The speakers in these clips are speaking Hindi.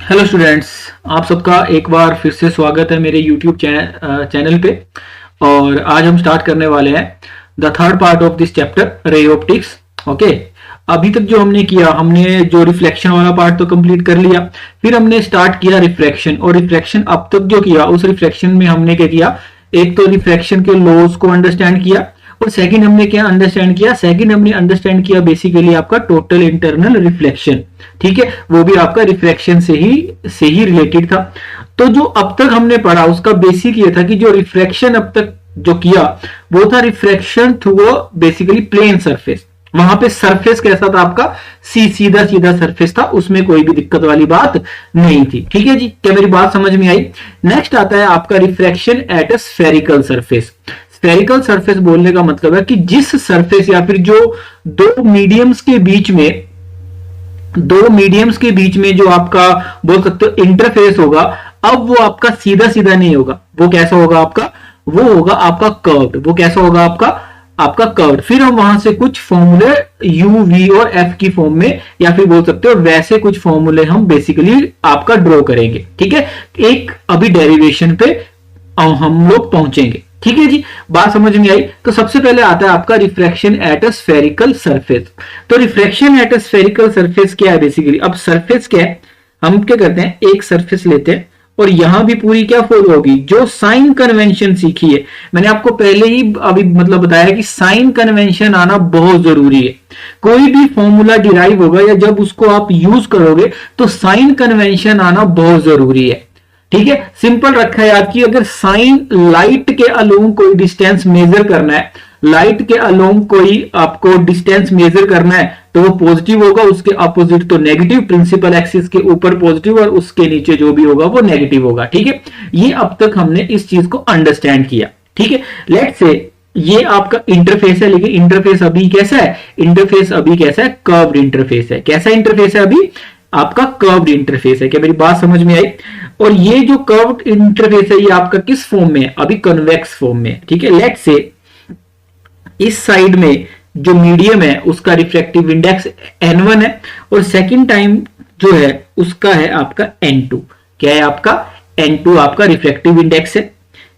हेलो स्टूडेंट्स, आप सबका एक बार फिर से स्वागत है मेरे यूट्यूब चैनल पे। और आज हम स्टार्ट करने वाले हैं the third part of this chapter ray optics. Okay, अभी तक जो हमने किया, हमने जो रिफ्लेक्शन वाला पार्ट तो कंप्लीट कर लिया, फिर हमने स्टार्ट किया रिफ्रैक्शन। और रिफ्रैक्शन अब तक जो किया, उस रिफ्रैक्शन में हमने क्या किया, एक तो रिफ्रैक्शन के लॉज को अंडरस्टैंड किया, और सेकंड हमने क्या अंडरस्टैंड किया, सेकंड हमने अंडरस्टैंड किया बेसिकली आपका टोटल इंटरनल रिफ्लेक्शन। ठीक है, वो भी आपका रिफ्रैक्शन से ही रिलेटेड था। तो जो अब तक हमने पढ़ा उसका बेसिक ये था कि जो रिफ्रैक्शन अब तक जो किया वो था refraction through basically plane surface. वहां पे सरफेस कैसा था आपका, सीधा सीधा सरफेस था, उसमें कोई भी दिक्कत वाली बात नहीं थी। ठीक है जी, क्या मेरी बात समझ में आई? नेक्स्ट आता है आपका refraction at a spherical surface. Spherical surface बोलने का मतलब है कि जिस सरफेस या फिर जो दो मीडियम्स के बीच में जो आपका बोल सकते हो इंटरफेस होगा, अब वो आपका सीधा सीधा नहीं होगा, वो कैसा होगा आपका, वो होगा आपका कर्व्ड। वो कैसा होगा आपका कर्व्ड। फिर हम वहां से कुछ फॉर्मूले यू वी और एफ की फॉर्म में, या फिर बोल सकते हो वैसे कुछ फॉर्मूले हम बेसिकली आपका ड्रॉ करेंगे। ठीक है, एक अभी डेरिवेशन पे हम लोग पहुंचेंगे। ठीक है जी, बात समझ में आई? तो सबसे पहले आता है आपका refraction at a spherical surface. तो refraction at a spherical surface क्या है बेसिकली? अब सरफेस क्या है, हम क्या करते हैं, एक सरफेस लेते हैं और यहां भी पूरी क्या फॉलो होगी, जो साइन कन्वेंशन सीखी है। मैंने आपको पहले ही अभी मतलब बताया कि साइन कन्वेंशन आना बहुत जरूरी है। कोई भी फॉर्मूला डिराइव होगा या जब उसको आप यूज करोगे तो साइन कन्वेंशन आना बहुत जरूरी है। ठीक है, सिंपल रखा है याद कि अगर साइन लाइट के अलोंग कोई डिस्टेंस मेजर करना है, लाइट के अलोंग कोई आपको डिस्टेंस मेजर करना है तो वो पॉजिटिव होगा, उसके अपोजिट तो नेगेटिव। प्रिंसिपल एक्सिस के ऊपर पॉजिटिव और उसके नीचे जो भी होगा वो नेगेटिव होगा। ठीक है, ये अब तक हमने इस चीज को अंडरस्टैंड किया। ठीक है, लेट्स से ये आपका इंटरफेस है, लेकिन इंटरफेस अभी कैसा है, इंटरफेस अभी कैसा है, कर्व्ड इंटरफेस है। कैसा इंटरफेस है अभी आपका, कर्व्ड इंटरफेस है। क्या मेरी बात समझ में आई? और ये जो कर्व्ड इंटरफेस है ये आपका किस फॉर्म में है, अभी कन्वेक्स फॉर्म में। ठीक है, लेट्स से इस साइड में जो मीडियम है उसका रिफ्रैक्टिव इंडेक्स n1 है, और सेकंड टाइम जो है उसका है आपका n2। क्या है आपका n2, आपका रिफ्रैक्टिव इंडेक्स है।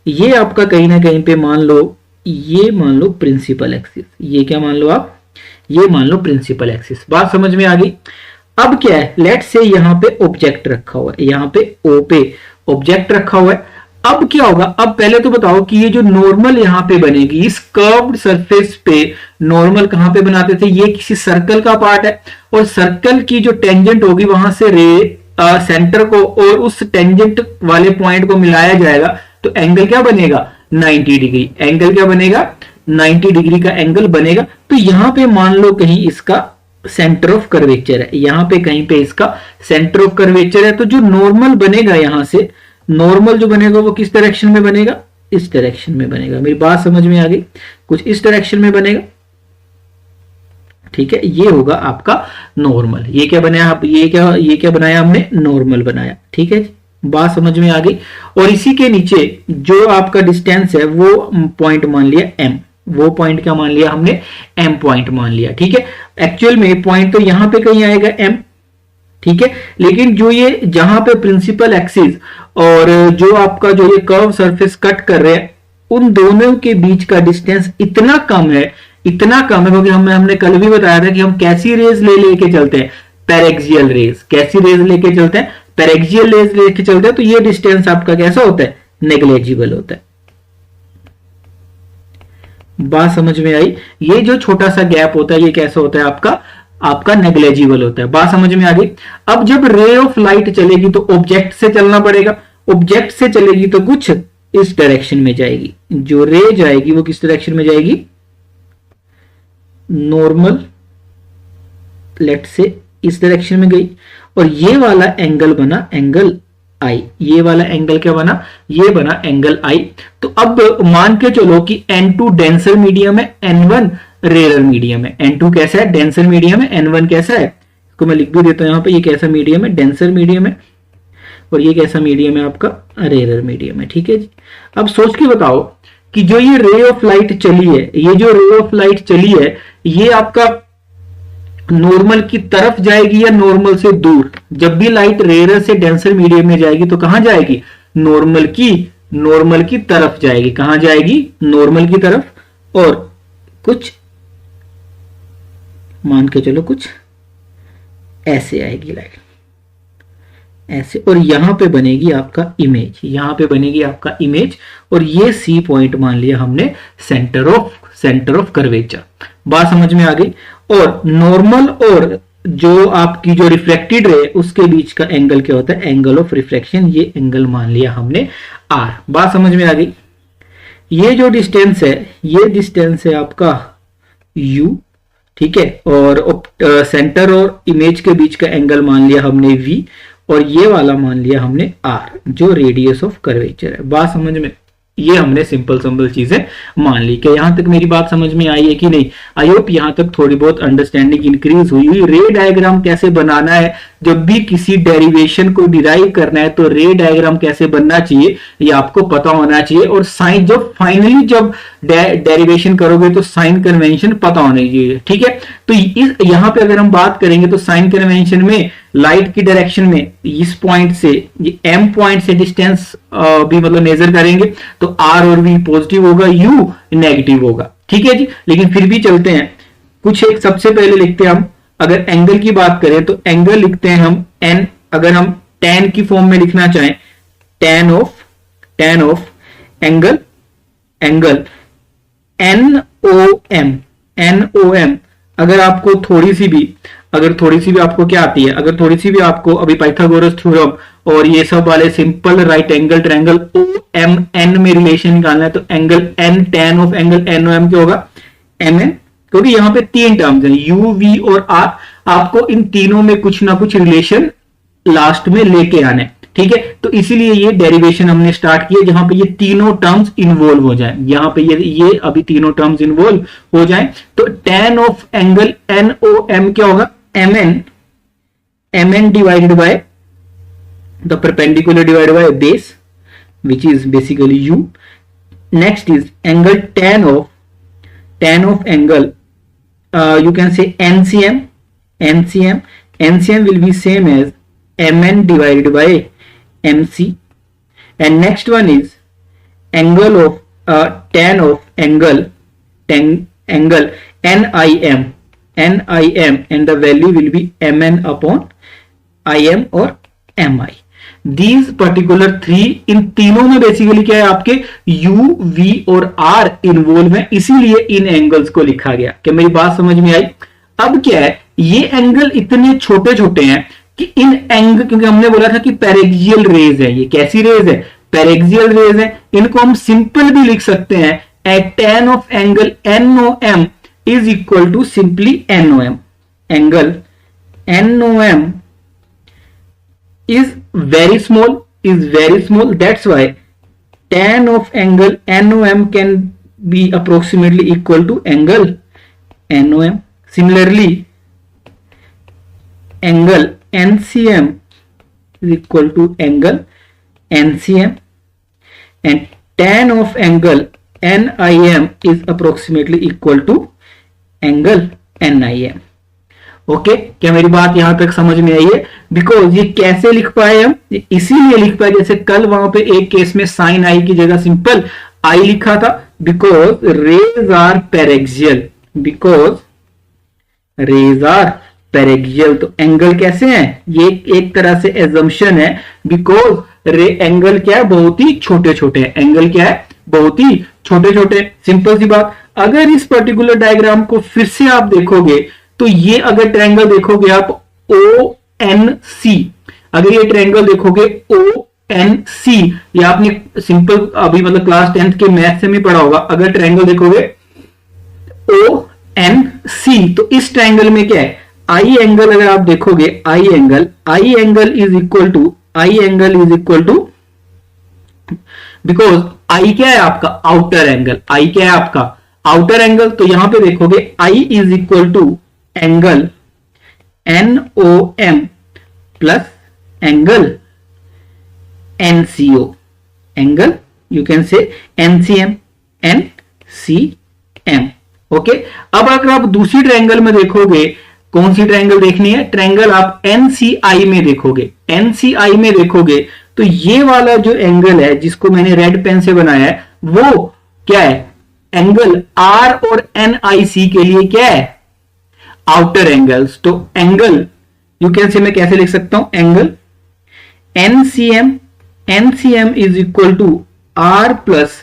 ये आपका कहीं ना कहीं पे मान लो, ये मान लो प्रिंसिपल एक्सिस, ये क्या मान लो आप, ये मान लो प्रिंसिपल एक्सिस। बात समझ में आ गई? अब क्या है, लेट से यहां पे ऑब्जेक्ट रखा हुआ है, यहां पे ओ पे ऑब्जेक्ट रखा हुआ है। अब क्या होगा, अब पहले तो बताओ कि ये जो नॉर्मल यहां पे बनेगी इस कर्व्ड सरफेस पे, नॉर्मल कहां पे बनाते थे, ये किसी सर्कल का पार्ट है, और सर्कल की जो टेंजेंट होगी वहां से रे सेंटर को और उस टेंजेंट वाले पॉइंट को मिलाया जाएगा, तो एंगल क्या बनेगा, 90 डिग्री। एंगल क्या बनेगा, 90 डिग्री का एंगल बनेगा। तो यहां पे मान लो कहीं इसका सेंटर ऑफ कर्वेचर है, यहां पे कहीं पे इसका सेंटर ऑफ कर्वेचर है। तो जो नॉर्मल बनेगा, यहां से नॉर्मल जो बनेगा वो किस डायरेक्शन में बनेगा, इस डायरेक्शन में बनेगा। मेरी बात समझ में आ गई? कुछ इस डायरेक्शन में बनेगा। ठीक है, ये होगा आपका नॉर्मल। ये क्या बनाया, ये क्या बनाया हमने, नॉर्मल बनाया। ठीक है, बात समझ में आ गई? और इसी के नीचे जो आपका डिस्टेंस है वो पॉइंट मान लिया m, वो पॉइंट क्या मान लिया हमने, m पॉइंट मान लिया। ठीक है, एक्चुअल में पॉइंट तो यहां पे कहीं आएगा m। ठीक है, लेकिन जो ये जहां पे प्रिंसिपल एक्सिस और जो आपका जो ये कर्व सरफेस कट कर रहे हैं, उन दोनों के बीच का डिस्टेंस इतना कम है, इतना कम है, क्योंकि हमने कल भी बताया था कि हम कैसी रेज लेके चलते हैं, पैरेक्सियल रेज। कैसी रेज लेके चलते हैं, पैरेक्सियल रेज लेके चलते हैं। तो ये डिस्टेंस आपका कैसा होता है, नेग्लेजिबल होता है। बात समझ में आई? ये जो छोटा सा गैप होता है ये कैसा होता है आपका नेग्लेजिबल होता है। बात समझ में आ गई? अब जब रे ऑफ लाइट चलेगी तो ऑब्जेक्ट से चलना पड़ेगा, ऑब्जेक्ट से चलेगी तो कुछ इस डायरेक्शन में जाएगी। जो रे जाएगी वो किस डायरेक्शन में जाएगी, नॉर्मल, लेट से इस डायरेक्शन में गई, और ये वाला एंगल बना एंगल आई। ये वाला एंगल क्या बना, ये बना एंगल आई। तो अब मान के चलो कि n2 डेंसर मीडियम है, n1 रेयर मीडियम है। n2 कैसा है, डेंसर मीडियम है, n1 कैसा है, इसको मैं लिख भी देता हूं यहां पे, ये कैसा मीडियम है, डेंसर मीडियम है, और ये कैसा मीडियम है आपका, रेयर मीडियम है। ठीक है जी, अब सोच के बताओ कि जो ये रे ऑफ लाइट चली है, ये जो रे ऑफ लाइट चली है, ये आपका नॉर्मल की तरफ जाएगी या नॉर्मल से दूर? जब भी लाइट रेयर से डेंसर मीडियम में जाएगी तो कहां जाएगी? नॉर्मल की तरफ जाएगी। कहां जाएगी? नॉर्मल की तरफ। और कुछ मान के चलो कुछ ऐसे आएगी लाइट, ऐसे, और यहां पे बनेगी आपका इमेज, यहां पे बनेगी आपका इमेज, और ये सी पॉइंट मान लिया हमने सेंटर ऑफ कर्वेचर। बात समझ में आ गई? और नॉर्मल और जो आपकी जो रिफ्लेक्टेड रे उसके बीच का एंगल क्या होता है? Angle of reflection. ये एंगल मान लिया हमने आर। बात समझ में आ गई? ये जो डिस्टेंस है, ये डिस्टेंस है आपका यू, ठीक है, और सेंटर और इमेज के बीच का एंगल मान लिया हमने वी, और ये वाला मान लिया हमने आर, जो रेडियस ऑफ कर्वेचर है। बात समझ में? ये हमने सिंपल चीजें मान ली। कि यहां तक मेरी बात समझ में आई है कि नहीं? आई होप यहां तक थोड़ी बहुत अंडरस्टैंडिंग इंक्रीज हुई। रे डायग्राम कैसे बनाना है, जब भी किसी डेरिवेशन को डिराइव करना है तो रे डायग्राम कैसे बनना चाहिए ये आपको पता होना चाहिए। और साइन जब फाइनली जब डेरिवेशन करोगे तो साइन कन्वेंशन पता होना चाहिए, ठीक है। तो यहां पे अगर हम बात करेंगे तो साइन कन्वेंशन में लाइट की डायरेक्शन में इस पॉइंट से, ये एम पॉइंट से डिस्टेंस भी मतलब मेजर करेंगे तो आर और वी पॉजिटिव होगा, यू नेगेटिव होगा, ठीक है जी। लेकिन फिर भी चलते हैं कुछ एक, सबसे पहले लिखते हैं हम, अगर एंगल की बात करें तो एंगल लिखते हैं हम एन। अगर हम tan की फॉर्म में लिखना चाहें, tan ऑफ एंगल NOM। अगर आपको थोड़ी सी भी आपको क्या आती है, अगर थोड़ी सी भी आपको अभी पाइथागोरस थ्योरम और ये सब वाले simple right angle triangle OMN में रिलेशन निकालना है तो angle N tan of angle NOM क्या होगा? MN। क्योंकि यहां पे तीन टर्म्स हैं U, V और R, आपको इन तीनों में कुछ ना कुछ रिलेशन लास्ट में लेके आना है, ठीक है। तो इसीलिए ये डेरिवेशन हमने स्टार्ट किया जहां पे ये तीनों टर्म्स इन्वॉल्व हो जाए, यहां पे ये अभी तीनों टर्म्स इन्वॉल्व हो जाए। तो tan ऑफ एंगल NOM क्या होगा? MN divided by the perpendicular divided by base which is basically U. Next is angle tan of angle, you can say NCM will be same as MN divided by MC. And next one is angle of tan of angle NIM, and the value will be MN upon IM or MI. These particular three, इन तीनों में बेसिकली क्या है आपके U, V और R इन्वॉल्व है, इसीलिए इन एंगल्स को लिखा गया। क्या मेरी बात समझ में आई? अब क्या है, ये एंगल इतने छोटे छोटे हैं कि इन एंगल, क्योंकि हमने बोला था कि पैरेक्सियल रेज है, ये कैसी रेज है? पैरेक्सियल रेज है। इनको हम सिंपल भी लिख सकते हैं at tan of angle NOM is equal to simply NOM। Angle NOM is very small, that's why tan of angle NOM can be approximately equal to angle NOM. Similarly, angle NCM is equal to angle NCM, and tan of angle NIM is approximately equal to angle NIM. Okay, क्या मेरी बात यहां तक समझ में आई है? बिकॉज ये कैसे लिख पाए हम? इसीलिए लिख पाए, जैसे कल वहां पे एक केस में साइन आई की जगह सिंपल आई लिखा था, बिकॉज रेज आर पैरेक्सियल। तो एंगल कैसे हैं? ये एक तरह से एजम्पशन है, बिकॉज एंगल क्या है? बहुत ही छोटे छोटे हैं। एंगल क्या है? बहुत ही छोटे छोटे। सिंपल सी बात। अगर इस पर्टिकुलर डायग्राम को फिर से आप देखोगे तो ये अगर ट्रायंगल देखोगे आप ONC, अगर ये ट्रायंगल देखोगे ONC, ये आपने सिंपल अभी मतलब क्लास 10th के मैथ से भी पढ़ा होगा। अगर ट्रायंगल देखोगे ONC तो इस ट्रायंगल में क्या है? आई एंगल अगर आप देखोगे, I angle is equal to, because I क्या है आपका? Outer angle. आई क्या है आपका? Outer angle. तो यहां पे देखोगे I is equal to angle NOM plus angle NCO, angle you can say NCM। Okay, अब अगर आप दूसरी ट्रायंगल में देखोगे कौन सी ट्रायंगल देखनी है? ट्रायंगल आप एनसीआई में देखोगे, एनसीआई में देखोगे तो ये वाला जो एंगल है जिसको मैंने रेड पेन से बनाया है वो क्या है? एंगल आर और एनआईसी के लिए क्या है? Outer angles. तो एंगल यू कैन से मैं कैसे लिख सकता हूं? Angle NCM is equal to R plus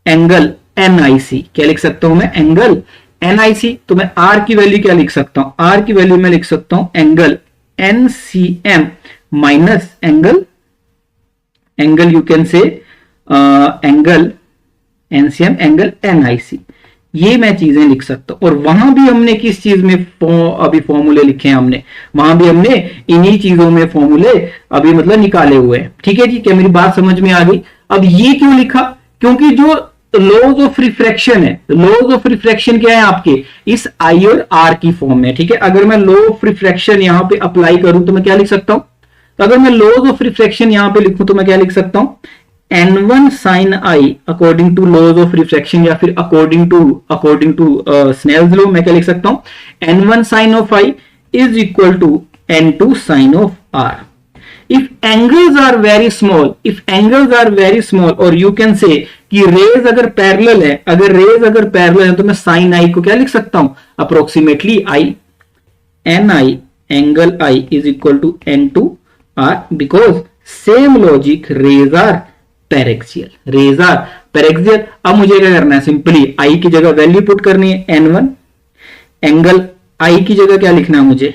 angle NIC. क्या लिख सकता हूं मैं? Angle NIC. तो मैं आर की वैल्यू क्या लिख सकता हूं? आर की वैल्यू मैं लिख सकता हूं angle NCM minus angle you can से एंगल एनसीएम एंगल एनआईसी। ये मैं चीजें लिख सकता हूं। और वहां भी हमने किस चीज में अभी फॉर्मूले लिखे हैं हमने, वहां भी हमने इन्हीं चीजों में फॉर्मूले अभी मतलब निकाले हुए हैं। ठीक है जी, क्या मेरी बात समझ में आ गई? अब ये क्यों लिखा? क्योंकि जो लॉज ऑफ रिफ्रैक्शन है, लॉज ऑफ रिफ्रैक्शन क्या है आपके? इस आई और आर की फॉर्म में। ठीक है, अगर मैं लॉ ऑफ रिफ्रैक्शन यहां पे अप्लाई करूं तो मैं क्या लिख सकता हूं? तो अगर मैं लॉज ऑफ रिफ्रैक्शन यहां पे लिखूं तो मैं क्या लिख सकता हूं? n1 sin i according to laws of refraction या फिर अकॉर्डिंग टू स्नेल्स लॉ मैं क्या लिख सकता हूं? n1 sin of i is equal to n2 sin of r. If angles are very small और you can say कि रेज अगर पैरेलल है, अगर पैरेलल है तो मैं साइन आई को क्या लिख सकता हूं? Approximately I N I angle I is equal to n2 r because same logic rays are paraxial. अब मुझे क्या करना है? सिंपली आई की जगह वैल्यू पुट करनी है n1, एंगल आई की जगह क्या लिखना है मुझे?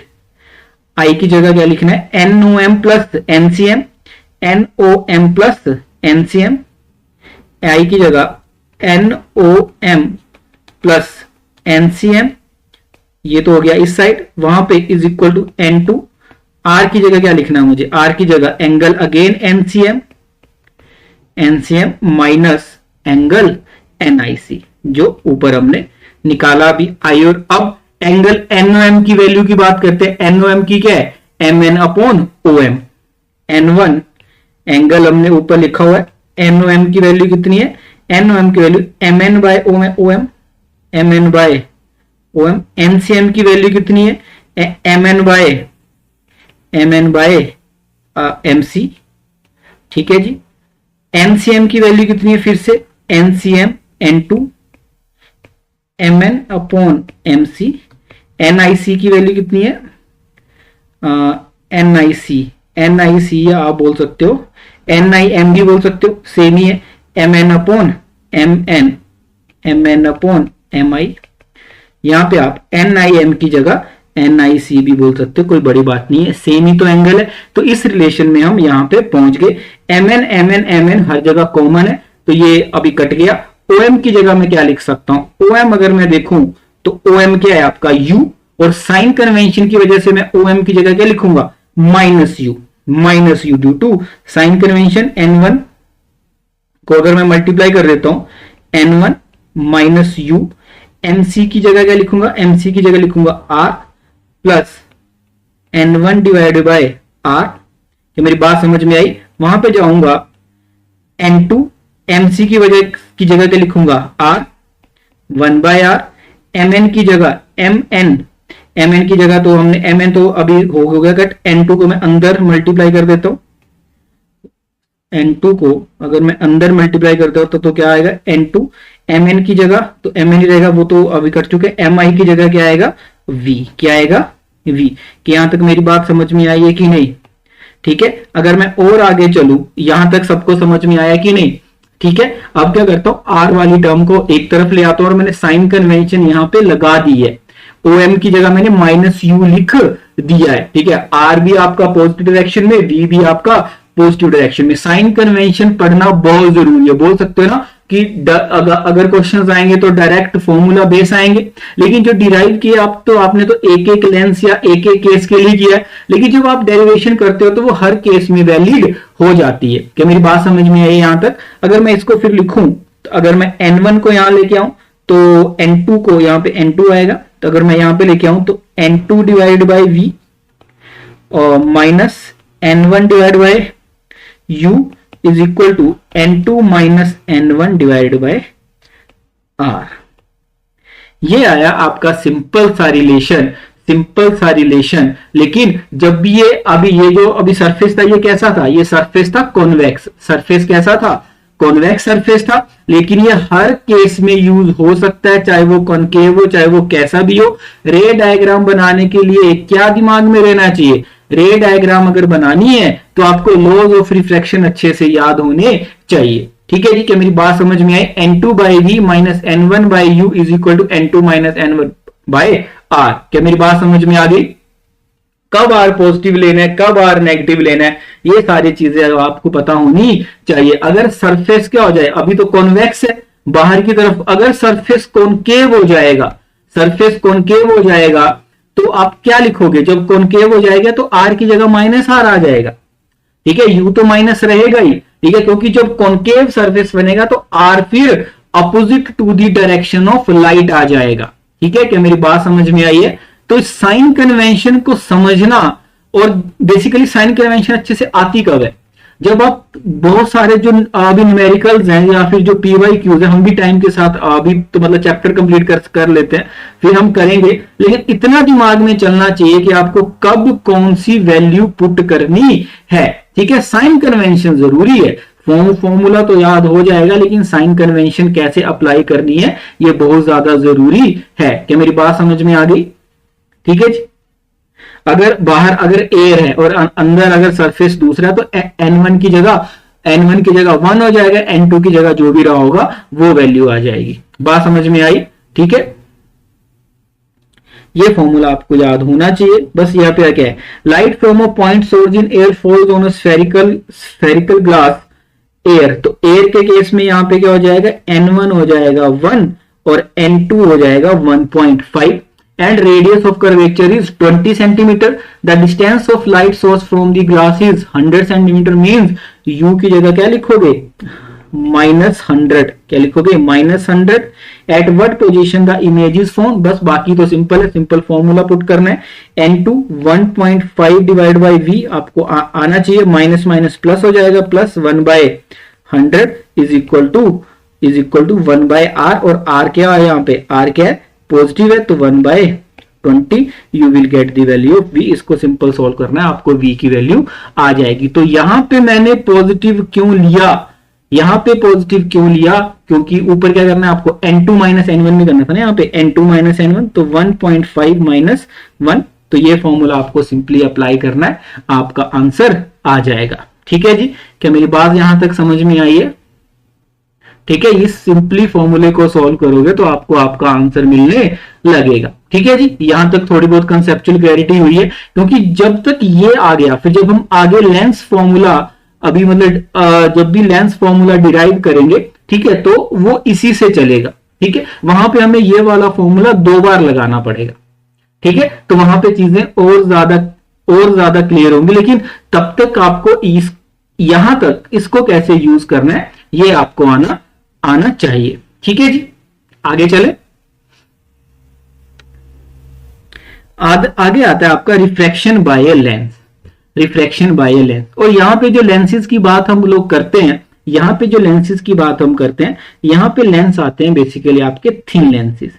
आई की जगह क्या लिखना है? NOM plus NCM, NOM plus NCM, आई की जगह NOM प्लस NCM, ये तो हो गया इस साइड, वहां पे is equal to N2। Are की जगह क्या लिखना है मुझे? आर की जगह angle again NCM minus angle NIC जो ऊपर हमने निकाला भी आई। और अब एंगल NOM की वैल्यू की बात करते हैं। NOM की क्या है? MN upon OM। N1 angle हमने ऊपर लिखा हुआ है, NOM की वैल्यू कितनी है? NOM की value MN by OM, MN by OM। NCM की वैल्यू कितनी है? MN by MC। ठीक है जी। NCM की वैल्यू कितनी है? फिर से NCM N2 MN upon MC। NIC की वैल्यू कितनी है? NIC या आप बोल सकते हो NIM भी बोल सकते हो, सेम ही है, MN upon MN upon MI। यहां पे आप NIM की जगह NIC भी बोल सकते हो, कोई बड़ी बात नहीं है, सेम ही तो एंगल है। तो इस रिलेशन में हम यहां पे पहुंच गए। MN हर जगह कॉमन है तो ये अभी कट गया। OM की जगह मैं क्या लिख सकता हूं? OM अगर मैं देखूं तो OM क्या है आपका? U, और साइन कन्वेंशन की वजह से मैं OM की जगह क्या लिखूंगा? Minus U due to sign convention. N1 को अगर मैं मल्टीप्लाई कर देता हूं N1 माइनस यू। MC की जगह क्या लिखूंगा? MC की जगह लिखूंगा R plus N1 divided bye R। क्या मेरी बात समझ में आई? वहां पे जाऊंगा N2 MC की जगह क्या लिखूंगा? R 1 bye R। MN की जगह MN की जगह तो हमने MN तो अभी हो गया कट। N2 को मैं अंदर मल्टीप्लाई कर देता हूं। N2 को अगर मैं अंदर मल्टीप्लाई करता हूं तो क्या आएगा? N2 MN की जगह तो MN ही रहेगा, वो तो अभी कर चुके। MI की जगह क्या आएगा? V। क्या आएगा? V। कि यहां तक मेरी बात समझ में आई है कि नहीं? ठीक है, अगर मैं और आगे चलूं, यहां तक सबको समझ में आया कि नहीं? ठीक है, अब क्या करता हूं? आर वाली टर्म को एक तरफ ले आता हूं और मैंने साइन कन्वेंशन यहां पे लगा दी है। OM की जगह मैंने माइनस यू लिख दिया है। ठीक है, आर भी आपका पॉजिटिव डायरेक्शन में, V भी आपका पॉजिटिव डायरेक्शन में। साइन कन्वेंशन पढ़ना बहुत जरूरी है। बोल सकते हो ना कि अगर क्वेश्चंस आएंगे तो डायरेक्ट फॉर्मूला बेस आएंगे, लेकिन जो डिराइव किया आप तो आपने तो एक एक लेंस या एक एक केस के लिए किया है, लेकिन जब आप डेरिवेशन करते हो तो वो हर केस में वैलिड हो जाती है। क्या मेरी बात समझ में आई यहां तक? अगर मैं इसको फिर लिखूं तो अगर मैं N1 को यहां लेके आऊं तो N2 को यहां पे N2 आएगा। तो अगर मैं यहां पे लेके आऊं तो N2 डिवाइड बाई V और minus N1 divide by U is equal to N2 minus N1 divide by R। ये आया आपका सिंपल सा रिलेशन सिंपल सा रिलेशन। लेकिन जब भी ये जो अभी सरफेस था, ये कैसा था? ये सरफेस था कॉन्वेक्स। सरफेस कैसा था? कॉन्वेक्स सरफेस था। लेकिन ये हर केस में यूज हो सकता है, चाहे वो कॉनकेव हो चाहे वो कैसा भी हो। रे डायग्राम बनाने के लिए क्या दिमाग में रहना चाहिए? रे डायग्राम अगर बनानी है तो आपको लॉज ऑफ रिफ्रैक्शन अच्छे से याद होने चाहिए। ठीक है जी, क्या मेरी बात समझ में आई? N2 by V minus N1 by U is equal to N2 minus N1 by R. क्या मेरी बात समझ में आ गई? कब आर पॉजिटिव लेना है, कब आर नेगेटिव लेना है, ये सारी चीजें आपको पता होनी चाहिए। अगर सरफेस क्या हो जाए, अभी तो कॉन्वेक्स है बाहर की तरफ, अगर सरफेस कॉनकेव हो जाएगा, सरफेस कॉनकेव हो जाएगा तो आप क्या लिखोगे? जब कॉनकेव हो जाएगा तो आर की जगह माइनस आर आ जाएगा। ठीक है, यू तो माइनस रहेगा ही। ठीक है, क्योंकि जब कॉनकेव सरफेस बनेगा तो आर फिर opposite to the direction of light आ जाएगा। ठीक है, क्या मेरी बात समझ में आई है? तो साइन कन्वेंशन को समझना, और बेसिकली साइन कन्वेंशन अच्छे से आती कब है? जब आप बहुत सारे जो अभी न्यूमेरिकल्स हैं या फिर जो PYQs है, हम भी टाइम के साथ अभी तो मतलब चैप्टर कंप्लीट कर लेते हैं, फिर हम करेंगे। लेकिन इतना दिमाग में चलना चाहिए कि आपको कब कौन सी वैल्यू पुट करनी है। ठीक है, साइन कन्वेंशन जरूरी है। फॉर्मूला तो याद हो जाएगा, लेकिन साइन कन्वेंशन कैसे अप्लाई करनी है ये बहुत ज्यादा जरूरी है। क्या मेरी बात समझ में आ गई? ठीक है जी, अगर बाहर अगर एयर है और अंदर अगर सरफेस दूसरा है तो N1 की जगह 1 हो जाएगा, N2 की जगह जो भी रहा होगा वो वैल्यू आ जाएगी। बात समझ में आई? ठीक है, ये फॉर्मूला आपको याद होना चाहिए। बस यहाँ पे क्या है, light from a point source in air falls on a spherical glass air. तो एयर के केस में यहाँ पे क्या हो जाएगा, N1 हो जाएगा 1 और N2 हो जाएगा 1.5 and radius of curvature is 20 centimeter. The distance of light source from the glass is 100 centimeter, means u की जगह क्या लिखोगे? -100। क्या लिखोगे? -100। At what position the image is found? बस बाकी तो सिंपल है, सिंपल फॉर्मूला पुट करना है। N2 1.5 डिवाइड बाई v आपको आना चाहिए, माइनस माइनस प्लस हो जाएगा, plus 1/100 is equal to 1/r। और r क्या है यहाँ पे? r क्या है? पॉजिटिव है, तो 1/20 you will get the value of v। इसको सिंपल सॉल्व करना है, आपको v की वैल्यू आ जाएगी। तो यहां पे मैंने पॉजिटिव क्यों लिया? यहां पे पॉजिटिव क्यों लिया? क्योंकि ऊपर क्या करना है आपको? N2 माइनस N1 में करना था ना, यहाँ पे N2 माइनस N1, तो 1.5 माइनस 1। तो ये फॉर्मूला आपको सिंपली अप्लाई करना है, आपका आंसर आ जाएगा। ठीक है जी, क्या मेरी बात यहां तक समझ में आई है? ठीक है, इस सिंपली फॉर्मूले को सॉल्व करोगे तो आपको आपका आंसर मिलने लगेगा। ठीक है जी, यहां तक थोड़ी बहुत कंसेप्चुअल क्लैरिटी हुई है। क्योंकि जब तक ये आ गया, फिर जब हम आगे लेंस फॉर्मूला अभी मतलब जब भी लेंस फॉर्मूला डिराइव करेंगे, ठीक है, तो वो इसी से चलेगा। ठीक है, वहां पे हमें ये वाला फॉर्मूला 2 बार लगाना पड़ेगा। ठीक है, तो वहां पे चीजें और ज्यादा क्लियर होंगी। लेकिन तब तक आपको यहां तक इसको कैसे यूज करना है ये आपको आना चाहिए। ठीक है जी, आगे चले। आगे आता है आपका refraction by a lens. Refraction by a lens, और यहां पे जो लेंसेज की बात हम लोग करते हैं, यहां पे जो लेंसेज की बात हम करते हैं, यहां पे लेंस आते हैं बेसिकली आपके थिन लेंसेज।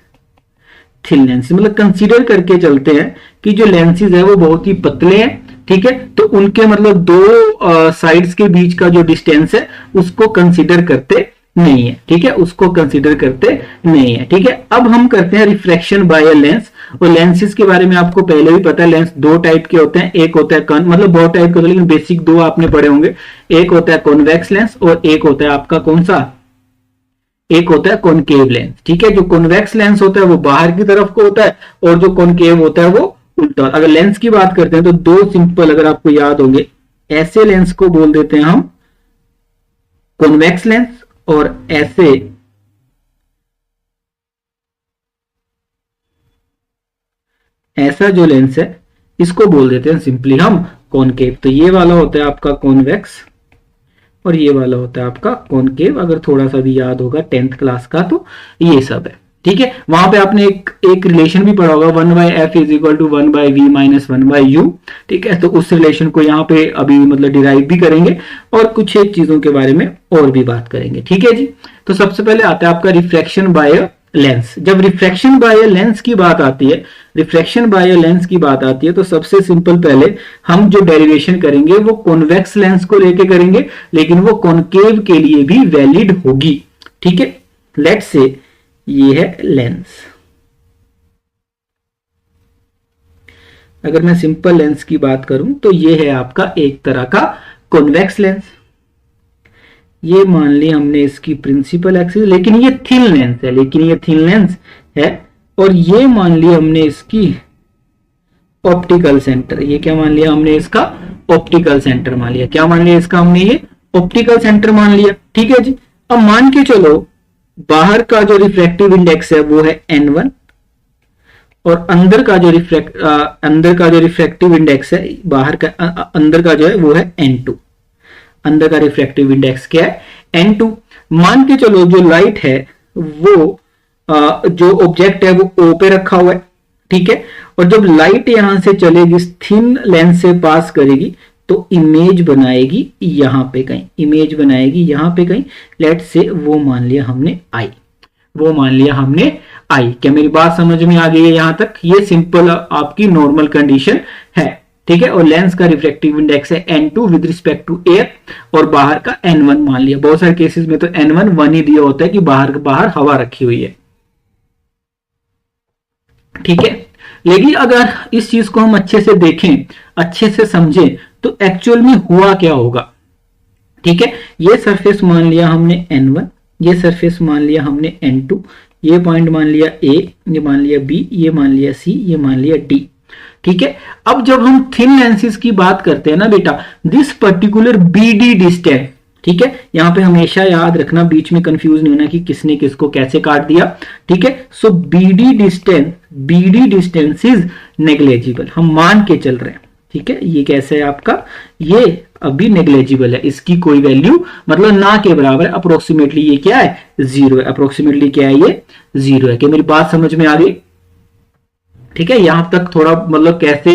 थिन लेंसेज मतलब कंसीडर करके चलते हैं कि जो लेंसेज है वो बहुत ही पतले हैं। ठीक है, तो उनके मतलब 2 साइड्स के बीच का जो डिस्टेंस है उसको कंसीडर करते नहीं है। ठीक है, उसको कंसीडर करते नहीं है। ठीक है, अब हम करते हैं रिफ्रैक्शन बाय अ लेंस। और लेंसेज के बारे में आपको पहले भी पता है, लेंस 2 टाइप के होते हैं। एक होता है मतलब बहुत टाइप के होते हैं, लेकिन बेसिक 2 आपने पढ़े होंगे। एक होता है कॉन्वेक्स लेंस और एक होता है आपका कौन सा? एक होता है कॉनकेव लेंस। ठीक है, जो कॉन्वेक्स लेंस होता है वो बाहर की तरफ को होता है और जो कॉनकेव होता है वो उल्टा। अगर लेंस की बात करते हैं तो 2 सिंपल अगर आपको याद होंगे, ऐसे लेंस को बोल देते हैं हम कॉन्वेक्स लेंस, और ऐसा जो लेंस है इसको बोल देते हैं सिंपली हम कॉनकेव। तो ये वाला होता है आपका कॉन्वेक्स और ये वाला होता है आपका कॉनकेव। अगर थोड़ा सा भी याद होगा 10th क्लास का तो ये सब है। ठीक है, वहां पे आपने एक रिलेशन भी पढ़ा होगा, 1/f is equal to 1/v minus 1/u। ठीक है, तो उस रिलेशन को यहाँ पे अभी मतलब डिराइव भी करेंगे और कुछ एक चीजों के बारे में और भी बात करेंगे। ठीक है जी, तो सबसे पहले आता है आपका रिफ्रैक्शन बाय लेंस। जब रिफ्रैक्शन बाय अ लेंस की बात आती है, रिफ्रैक्शन बाय अ लेंस की बात आती है, तो सबसे सिंपल पहले हम जो डेरिवेशन करेंगे वो कॉन्वेक्स लेंस को लेके करेंगे, लेकिन वो कॉनकेव के लिए भी वैलिड होगी। ठीक है, लेट्स से ये है लेंस। अगर मैं सिंपल लेंस की बात करूं तो ये है आपका एक तरह का कॉन्वेक्स लेंस। ये मान लिया हमने इसकी प्रिंसिपल एक्सिस, लेकिन ये थिन लेंस है, लेकिन ये थिन लेंस है। और ये मान लिया हमने इसकी ऑप्टिकल सेंटर। ये क्या मान लिया हमने इसका ऑप्टिकल सेंटर मान लिया। क्या मान लिया इसका हमने, ये ऑप्टिकल सेंटर मान लिया। ठीक है जी। अब मान के चलो बाहर का जो रिफ्रैक्टिव इंडेक्स है वो है n1 और अंदर का जो रिफ्रैक्टिव इंडेक्स है बाहर का अंदर का जो है वो है n2। अंदर का रिफ्रैक्टिव इंडेक्स क्या है, n2। मान के चलो जो लाइट है वो जो ऑब्जेक्ट है वो O पे रखा हुआ है। ठीक है, और जब लाइट यहां से चलेगी, थिन लेंस से पास करेगी, तो इमेज बनाएगी यहां पे कहीं, इमेज बनाएगी यहां पे कहीं। लेट से वो मान लिया हमने आई, वो मान लिया हमने आई। क्या मेरी बात समझ में आ गई है यहां तक? ये सिंपल आपकी नॉर्मल कंडीशन है। ठीक है, और लेंस का रिफ्रैक्टिव इंडेक्स है n2 with respect to air और बाहर का n1 मान लिया। बहुत सारे केसेस में तो n1 1 ही दिया होता है कि बाहर हवा रखी हुई है। ठीक है, लेकिन अगर इस चीज को हम अच्छे से देखें, अच्छे से समझें, तो एक्चुअल में हुआ क्या होगा। ठीक है, ये सरफेस मान लिया हमने n1, ये सरफेस मान लिया हमने n2, ये पॉइंट मान लिया A, ये मान लिया B, ये मान लिया C, ये मान लिया D। ठीक है, अब जब हम थिन लेंसेज की बात करते हैं ना बेटा, दिस पर्टिकुलर BD डिस्टेंस, ठीक है, यहां पे हमेशा याद रखना, बीच में कंफ्यूज नहीं होना कि किसने किसको कैसे काट दिया। ठीक है, सो BD डिस्टेंस इज नेग्लेजिबल, हम मान के चल रहे हैं। ठीक है, ये कैसे है आपका, ये अभी नेग्लेजिबल है, इसकी कोई वैल्यू मतलब ना के बराबर है। अप्रोक्सीमेटली ये क्या है, 0 है। अप्रोक्सीमेटली क्या है, ये 0 है। क्या मेरी बात समझ में आ गई? ठीक है, यहां तक थोड़ा मतलब कैसे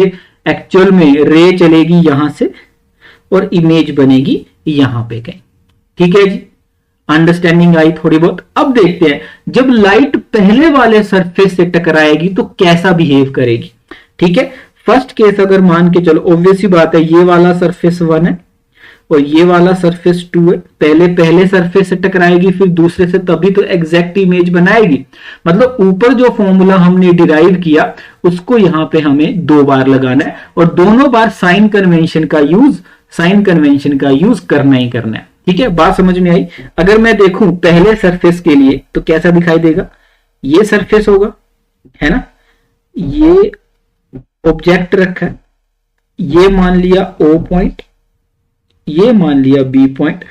एक्चुअल में रे चलेगी यहां से और इमेज बनेगी यहां पे कहीं। ठीक है जी, अंडरस्टैंडिंग आई थोड़ी बहुत। अब देखते हैं जब लाइट पहले वाले सरफेस से टकराएगी तो कैसा बिहेव करेगी। ठीक है, फर्स्ट केस अगर मान के चलो, ऑब्वियस ही बात है, ये वाला सरफेस 1 है और ये वाला सरफेस 2 है। पहले सरफेस से टकराएगी, फिर दूसरे से, तभी तो एग्जैक्ट इमेज बनाएगी। मतलब ऊपर जो फॉर्मूला हमने डिराइव किया उसको यहां पे हमें 2 बार लगाना है और दोनों बार साइन कन्वेंशन का यूज करना ही करना है। ठीक है, बात समझ में आई? अगर मैं देखूं पहले सरफेस के लिए तो कैसा दिखाई देगा, ये सरफेस होगा, है ना, ये ऑब्जेक्ट रखा है, ये मान लिया O पॉइंट, ये मान लिया B पॉइंट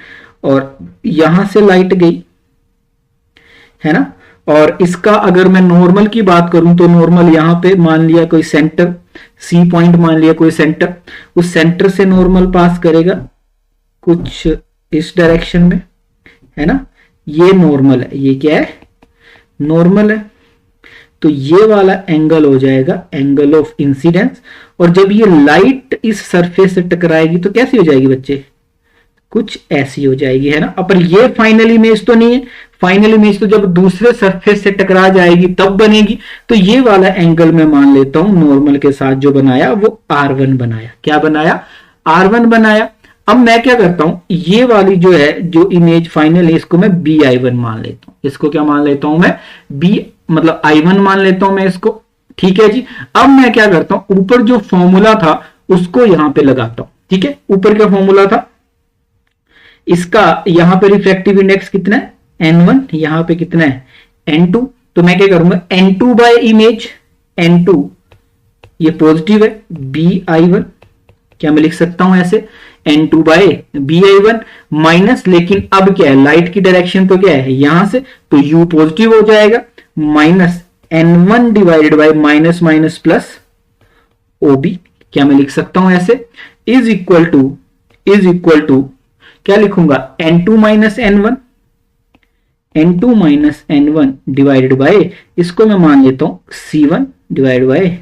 और यहां से लाइट गई, है ना। और इसका अगर मैं नॉर्मल की बात करूं तो नॉर्मल यहां पे मान लिया कोई सेंटर, C पॉइंट मान लिया कोई सेंटर, उस सेंटर से नॉर्मल पास करेगा कुछ इस डायरेक्शन में, है ना। ये नॉर्मल है, ये क्या है, नॉर्मल है। तो ये वाला एंगल हो जाएगा एंगल ऑफ इंसिडेंस। और जब ये लाइट इस सरफेस से टकराएगी तो कैसी हो जाएगी बच्चे, कुछ ऐसी हो जाएगी, है ना। पर ये फाइनल इमेज तो नहीं है, फाइनल इमेज तो जब दूसरे सरफेस से टकरा जाएगी तब बनेगी। तो ये वाला एंगल मैं मान लेता हूं नॉर्मल के साथ जो बनाया वो R1 बनाया। क्या बनाया, R1 बनाया। अब मैं क्या करता हूं, ये वाली जो है जो इमेज फाइनल है इसको मैं BI1 मान लेता हूं। इसको क्या मान लेता हूं मैं, B मतलब I1 मान लेता हूं मैं इसको। ठीक है जी, अब मैं क्या करता हूं, ऊपर जो फॉर्मूला था उसको यहां पे लगाता हूं। ठीक है, ऊपर क्या फॉर्मूला था इसका, यहां पे रिफ्रैक्टिव इंडेक्स कितना है N1, यहां पे कितना है N2। तो मैं क्या करूंगा, N2 बाय इमेज, N2 ये पॉजिटिव है, BI1 क्या मैं लिख सकता हूं ऐसे, N2 बाय BI1 माइनस, लेकिन अब क्या है, लाइट की डायरेक्शन तो क्या है यहां से, तो U पॉजिटिव हो जाएगा, minus N1 divided bye minus minus plus OB, क्या मैं लिख सकता हूं ऐसे, इज इक्वल टू क्या लिखूंगा, N2 minus N1, N2 minus N1 divided bye, इसको मैं मान लेता हूं C1 डिवाइडेड बाय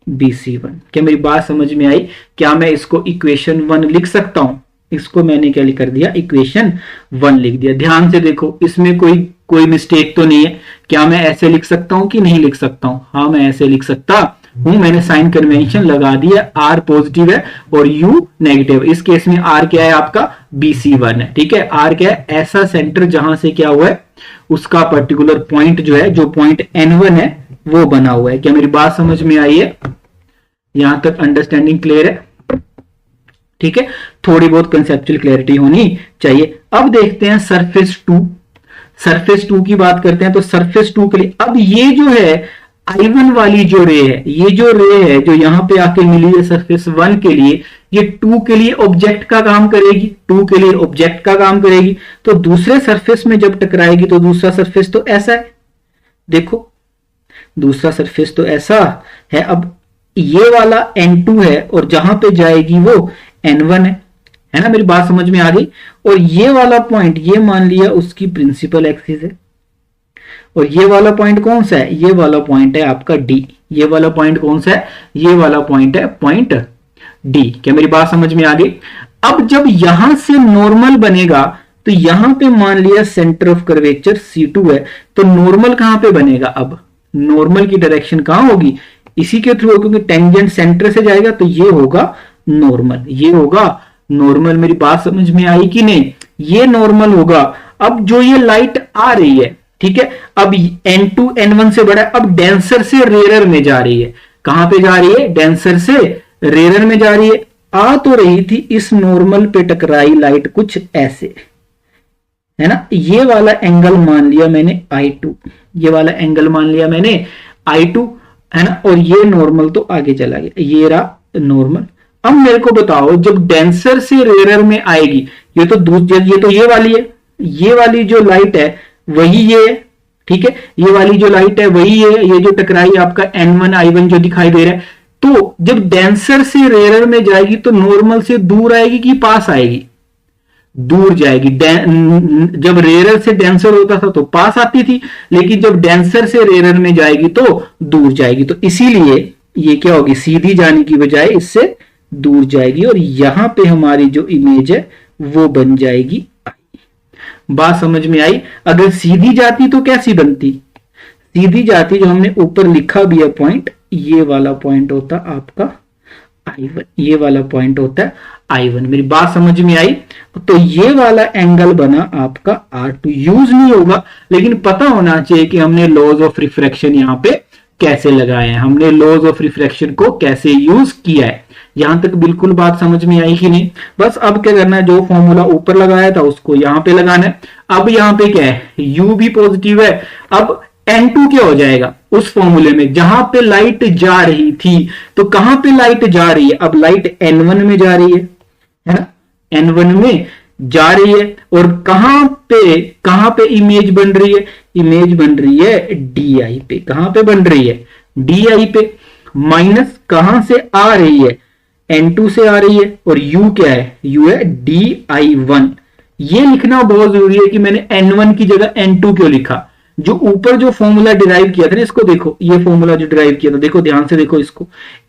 BC1। क्या मेरी बात समझ में आई? क्या मैं इसको इक्वेशन 1 लिख सकता हूं? इसको मैंने क्या कर दिया, इक्वेशन 1 लिख दिया। ध्यान से देखो, इसमें कोई कोई मिस्टेक तो नहीं है? क्या मैं ऐसे लिख सकता हूं कि नहीं लिख सकता हूं? हाँ, मैं ऐसे लिख सकता हूं। मैंने साइन कन्वेंशन लगा दिया, आर पॉजिटिव है और यू नेगेटिव। इस केस में आर क्या है आपका? BC1 है। ठीक है, आर क्या है? ऐसा सेंटर जहां से क्या हुआ है, उसका पर्टिकुलर पॉइंट जो है, जो पॉइंट N1 है वो बना हुआ है। क्या मेरी बात समझ में आई है? यहां तक अंडरस्टैंडिंग क्लियर है? ठीक है, थोड़ी बहुत कंसेप्चुअल क्लैरिटी होनी चाहिए। अब देखते हैं सरफेस 2। सरफेस 2 की बात करते हैं। तो सरफेस 2 के लिए अब ये जो है I1 वाली जो रे है, ये जो रे है जो यहां पे आके मिली है सरफेस 1 के लिए, ये 2 के लिए ऑब्जेक्ट का काम करेगी। 2 के लिए ऑब्जेक्ट का काम करेगी। तो दूसरे सरफेस में जब टकराएगी तो दूसरा सरफेस तो ऐसा है, देखो दूसरा सरफेस तो ऐसा है। अब ये वाला N2 है और जहां पे जाएगी वो N1 है ना? मेरी बात समझ में आ गई। और ये वाला पॉइंट, ये मान लिया उसकी प्रिंसिपल एक्सिस है। और ये वाला पॉइंट कौन सा है? ये वाला पॉइंट है आपका D। ये वाला पॉइंट कौन सा है? ये वाला पॉइंट है पॉइंट D। क्या मेरी बात समझ में आ गई? अब जब यहां से नॉर्मल बनेगा तो यहां पे मान लिया सेंटर ऑफ कर्वेचर C2 है, तो नॉर्मल कहां पे बनेगा? अब नॉर्मल की डायरेक्शन कहां होगी? इसी के थ्रू, क्योंकि टेंजेंट सेंटर से जाएगा तो ये होगा नॉर्मल, ये होगा नॉर्मल। मेरी बात समझ में आई कि नहीं? ये नॉर्मल होगा। अब जो ये लाइट आ रही है, ठीक है, अब N2 N1 से बड़ा है, अब डेंसर से रेयर में जा रही है। कहां पे जा रही है? डेंसर से रेयर में जा रही है। आ तो रही थी, इस नॉर्मल पे टकराई लाइट कुछ ऐसे, है ना? ये वाला एंगल मान लिया मैंने I2, ये वाला एंगल मान लिया मैंने I2, है ना? और ये नॉर्मल तो आगे चला गया, ये रहा नॉर्मल। अब मेरे को बताओ, जब डेंसर से रेयर में आएगी, ये तो ये वाली है, ये वाली जो लाइट है वही ये है, ठीक है, ये वाली जो लाइट है वही ये जो टकराई आपका N1 I1 जो दिखाई दे रहा है। तो जब डेंसर से रेयर में जाएगी तो नॉर्मल से दूर आएगी कि पास आएगी? दूर जाएगी। जब रेयर से डेंसर होता था तो पास आती थी, लेकिन जब डेंसर से रेयर में जाएगी तो दूर जाएगी। तो इसीलिए ये क्या होगी? सीधी जाने की बजाय इससे दूर जाएगी और यहां पे हमारी जो इमेज है वो बन जाएगी I। बात समझ में आई? अगर सीधी जाती तो कैसी बनती? सीधी जाती, जो हमने ऊपर लिखा भी है पॉइंट, ये वाला पॉइंट होता आपका I1, ये वाला पॉइंट होता है I1। मेरी बात समझ में आई? तो ये वाला एंगल बना आपका R2। यूज नहीं होगा, लेकिन पता होना चाहिए कि हमने लॉज ऑफ रिफ्रैक्शन यहां पे कैसे लगाए हैं, हमने लॉज ऑफ रिफ्रैक्शन को कैसे यूज किया है। यहां तक बिल्कुल बात समझ में आई कि नहीं? बस अब क्या करना है, जो फॉर्मूला ऊपर लगाया था उसको यहां पे लगाना है। अब यहां पे क्या है? U भी पॉजिटिव है। अब N2 क्या हो जाएगा? उस फॉर्मूले में जहां पे लाइट जा रही थी, तो कहां पे लाइट जा रही है? अब लाइट N1 में जा रही है ना? N1 में जा रही है। और कहां पे इमेज बन रही है? इमेज बन रही है DI पे। कहां पे बन रही है? DI पे। माइनस कहां से आ रही है? N2 से आ रही है। और U क्या है? U है DI1। ये लिखना बहुत जरूरी है कि मैंने N1 की जगह N2 क्यों लिखा। जो ऊपर जो फॉर्मूला डिराइव किया था ना, इसको देखो, ये फॉर्मूला जो डिराइव किया था, देखो ध्यान से देखो इसको।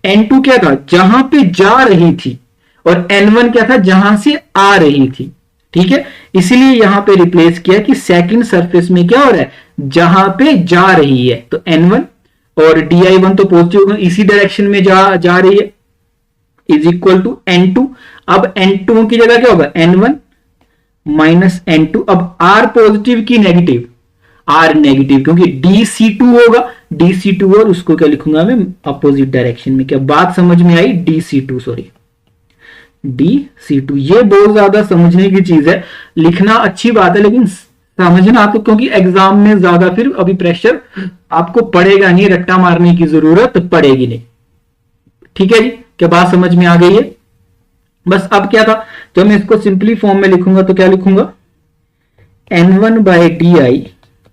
N2 क्या था? जहां पे जा रही थी। और N1 क्या था? जहां से आ रही थी। ठीक है, इसीलिए यहां पे रिप्लेस किया कि सेकंड सरफेस में क्या हो रहा है? जहां पे जा रही है। तो N1 और DI1 तो पॉजिटिव इसी डायरेक्शन में जा रही है, इज इक्वल टू N2। अब N2 की जगह क्या होगा? N1 minus N2। अब R पॉजिटिव की नेगेटिव? R नेगेटिव, क्योंकि DC2 होगा। DC2 और उसको क्या लिखूंगा मैं? अपोजिट डायरेक्शन में। क्या बात समझ में आई? DC2, sorry DC2। ये बहुत ज्यादा समझने की चीज है। लिखना अच्छी बात है, लेकिन समझना आपको, क्योंकि एग्जाम में ज्यादा फिर अभी प्रेशर आपको पड़ेगा नहीं, रट्टा मारने की जरूरत पड़ेगी नहीं। ठीक है जी, क्या बात समझ में आ गई है? बस अब क्या था, जब मैं इसको सिंपली फॉर्म में लिखूंगा तो क्या लिखूंगा? N1 by DI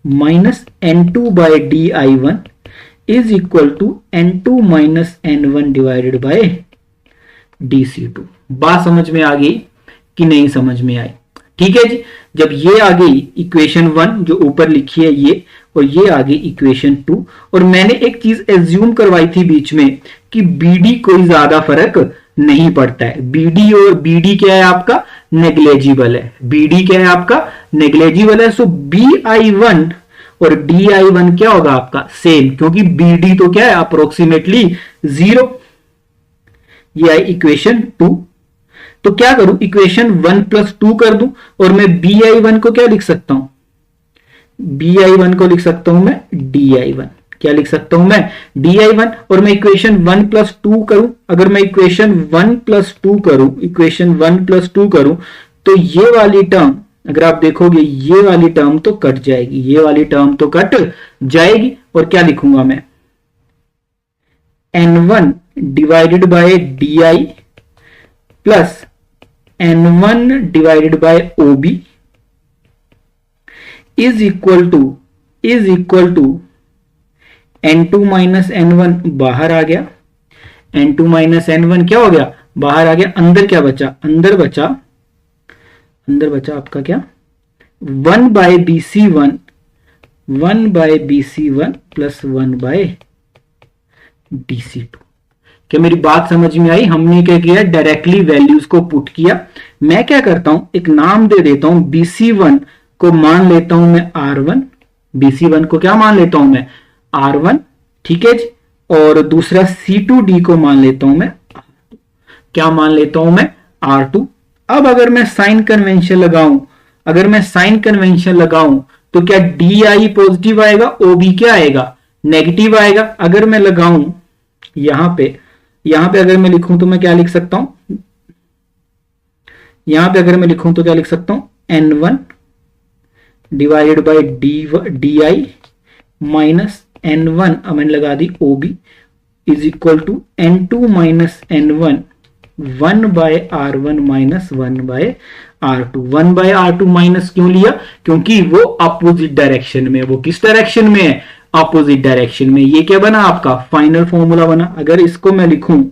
minus N2 by DI1 is equal to N2 minus N1 divided by DC2। बात समझ में आ गई कि नहीं समझ में आई? ठीक है जी, जब ये आ गई इक्वेशन 1 जो ऊपर लिखी है ये, और ये आ गई इक्वेशन 2, और मैंने एक चीज एज्यूम करवाई थी बीच में कि BD कोई ज्यादा फर्क नहीं पड़ता है। बीडी और बीडी क्या है आपका, नेग्लेजिबल है। बीडी क्या है आपका, नेग्लेजिबल है। सो BI1 और DI1 क्या होगा आपका, सेम, क्योंकि BD तो क्या है अप्रोक्सीमेटली 0। ये आई इक्वेशन 2। तो क्या करूं, इक्वेशन 1 + 2 कर दूं और मैं BI1 को क्या लिख सकता हूं, BI1 को लिख सकता हूं मैं DI1। क्या लिख सकता हूं मैं, DI1। और मैं इक्वेशन 1 + 2 करूं, अगर मैं इक्वेशन 1 + 2 करूं, इक्वेशन 1 + 2 करूं, तो ये वाली टर्म अगर आप देखोगे ये वाली टर्म तो कट जाएगी, ये वाली टर्म तो कट जाएगी। और क्या लिखूंगा मैं, N1 divided by DI plus N1 divided by OB is equal to N2 minus N1 बाहर आ गया, N2 माइनस N1 क्या हो गया, बाहर आ गया। अंदर क्या बचा, अंदर बचा आपका क्या, 1 bye BC1 plus 1 bye DC2। क्या मेरी बात समझ में आई? हमने क्या किया, डायरेक्टली वैल्यूज को पुट किया। मैं क्या करता हूं, एक नाम दे देता हूं, BC1 को मान लेता हूं मैं R1, BC1 को क्या मान लेता हूं मैं, R1, ठीक है जी। और दूसरा C2D को मान लेता हूं मैं R2, क्या मान लेता हूं मैं, R2। अब अगर मैं साइन कन्वेंशन लगाऊं, तो क्या DI पॉजिटिव आएगा, OB क्या आएगा, नेगेटिव आएगा। अगर मैं लगाऊं यहां पे अगर मैं लिखूं तो मैं क्या लिख सकता हूं, यहां पे अगर मैं लिखूं तो क्या लिख सकता हूं, N1 divided by DI minus N1 मैंने लगा दी OB is equal to N2 minus N1 1 by R1 minus 1 by R2। 1 by R2 minus क्यों लिया, क्योंकि वो अपोजिट डायरेक्शन में, वो किस डायरेक्शन में है, अपोजिट डायरेक्शन में। ये क्या बना आपका फाइनल फॉर्मूला बना। अगर इसको मैं लिखूं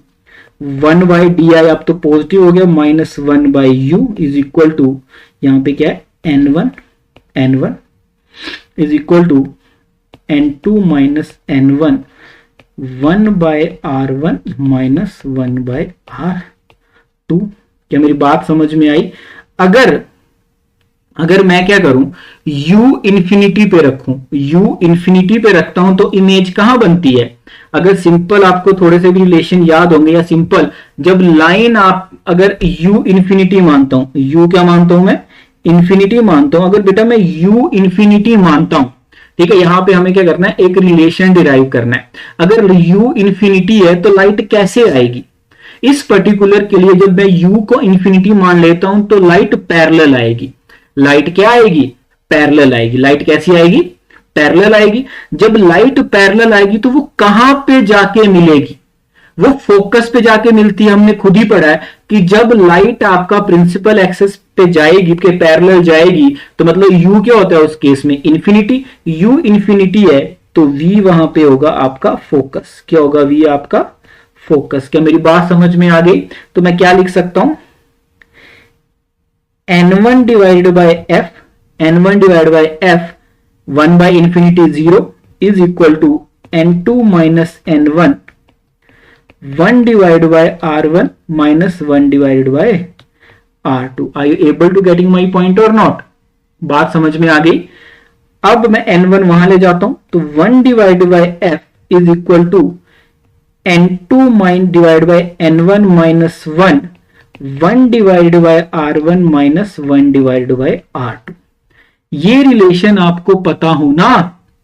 1 बाय DI अब तो पॉजिटिव हो गया, minus 1 by U is equal to, यहां पे क्या है N1 is equal to N2 minus N1 1 by R1 minus 1 by R2। क्या मेरी बात समझ में आई? अगर मैं क्या करूं, U इंफिनिटी पे रखता हूं तो इमेज कहां बनती है। अगर सिंपल आपको थोड़े से भी रिलेशन याद होंगे, या सिंपल जब लाइन आप अगर U इंफिनिटी मानता हूं, U क्या मानता हूं मैं, इंफिनिटी मानता हूं। अगर बेटा मैं U इंफिनिटी मानता हूं, ठीक है, यहां पे हमें क्या करना है, एक रिलेशन डिराइव करना है। अगर U इंफिनिटी है तो लाइट कैसे आएगी, इस पर्टिकुलर के लिए जब मैं U को इंफिनिटी मान लेता हूं तो लाइट पैरेलल आएगी। लाइट क्या आएगी, पैरेलल आएगी। लाइट कैसी आएगी, पैरेलल आएगी। जब लाइट पैरेलल आएगी तो वो कहां पे जाके मिलेगी, वो फोकस पे जाके मिलती है। हमने खुद ही पढ़ा है कि जब लाइट आपका प्रिंसिपल एक्सेस पे जाएगी, के पैरेलल जाएगी, तो मतलब U क्या होता है उस केस में, इंफिनिटी। U इंफिनिटी है तो V वहां पे होगा आपका फोकस। क्या होगा, V आपका फोकस। क्या मेरी बात समझ में आ गई? तो मैं क्या लिख सकता हूं, N1 divided by F 1 by infinity 0 is equal to N2 minus N1 1 divide by R1 minus 1 divided by R2। Are you able to getting my point or not? बात समझ में आ गई? अब मैं N1 वहां ले जाता हूं तो 1 divide by F is equal to N2 divide by N1 minus 1 divide by R1 minus 1 divide by R2। ये रिलेशन आपको पता होना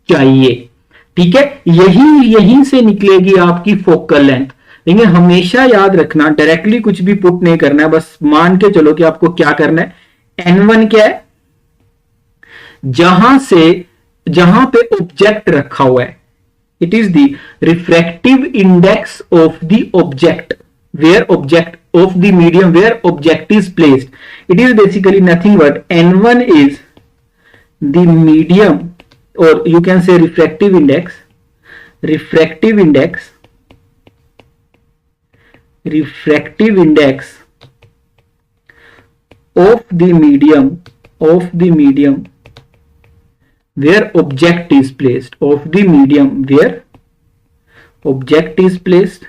चाहिए, ठीक है। यहीं से निकलेगी आपकी फोकल लेंथ। लेकिन हमेशा याद रखना, डायरेक्टली कुछ भी पुट नहीं करना है, बस मान के चलो कि आपको क्या करना है। N1 क्या है, जहां पे ऑब्जेक्ट रखा हुआ है, it is the refractive index of the object, where object of the medium where object is placed. It is basically nothing but N1 is the medium, और you can say refractive index of the medium where object is placed,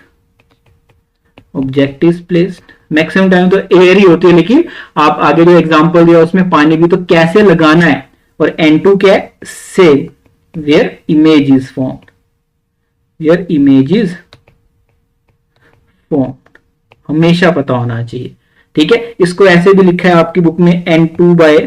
object is placed, maximum time तो एयर ही होती है, लेकिन आप आगे जो एग्जांपल दिया उसमें पानी भी, तो कैसे लगाना है। और N2 क्या है, save where image is formed, where image is formed, हमेशा पता होना चाहिए। ठीक है, इसको ऐसे भी लिखा है आपकी बुक में N2 बाय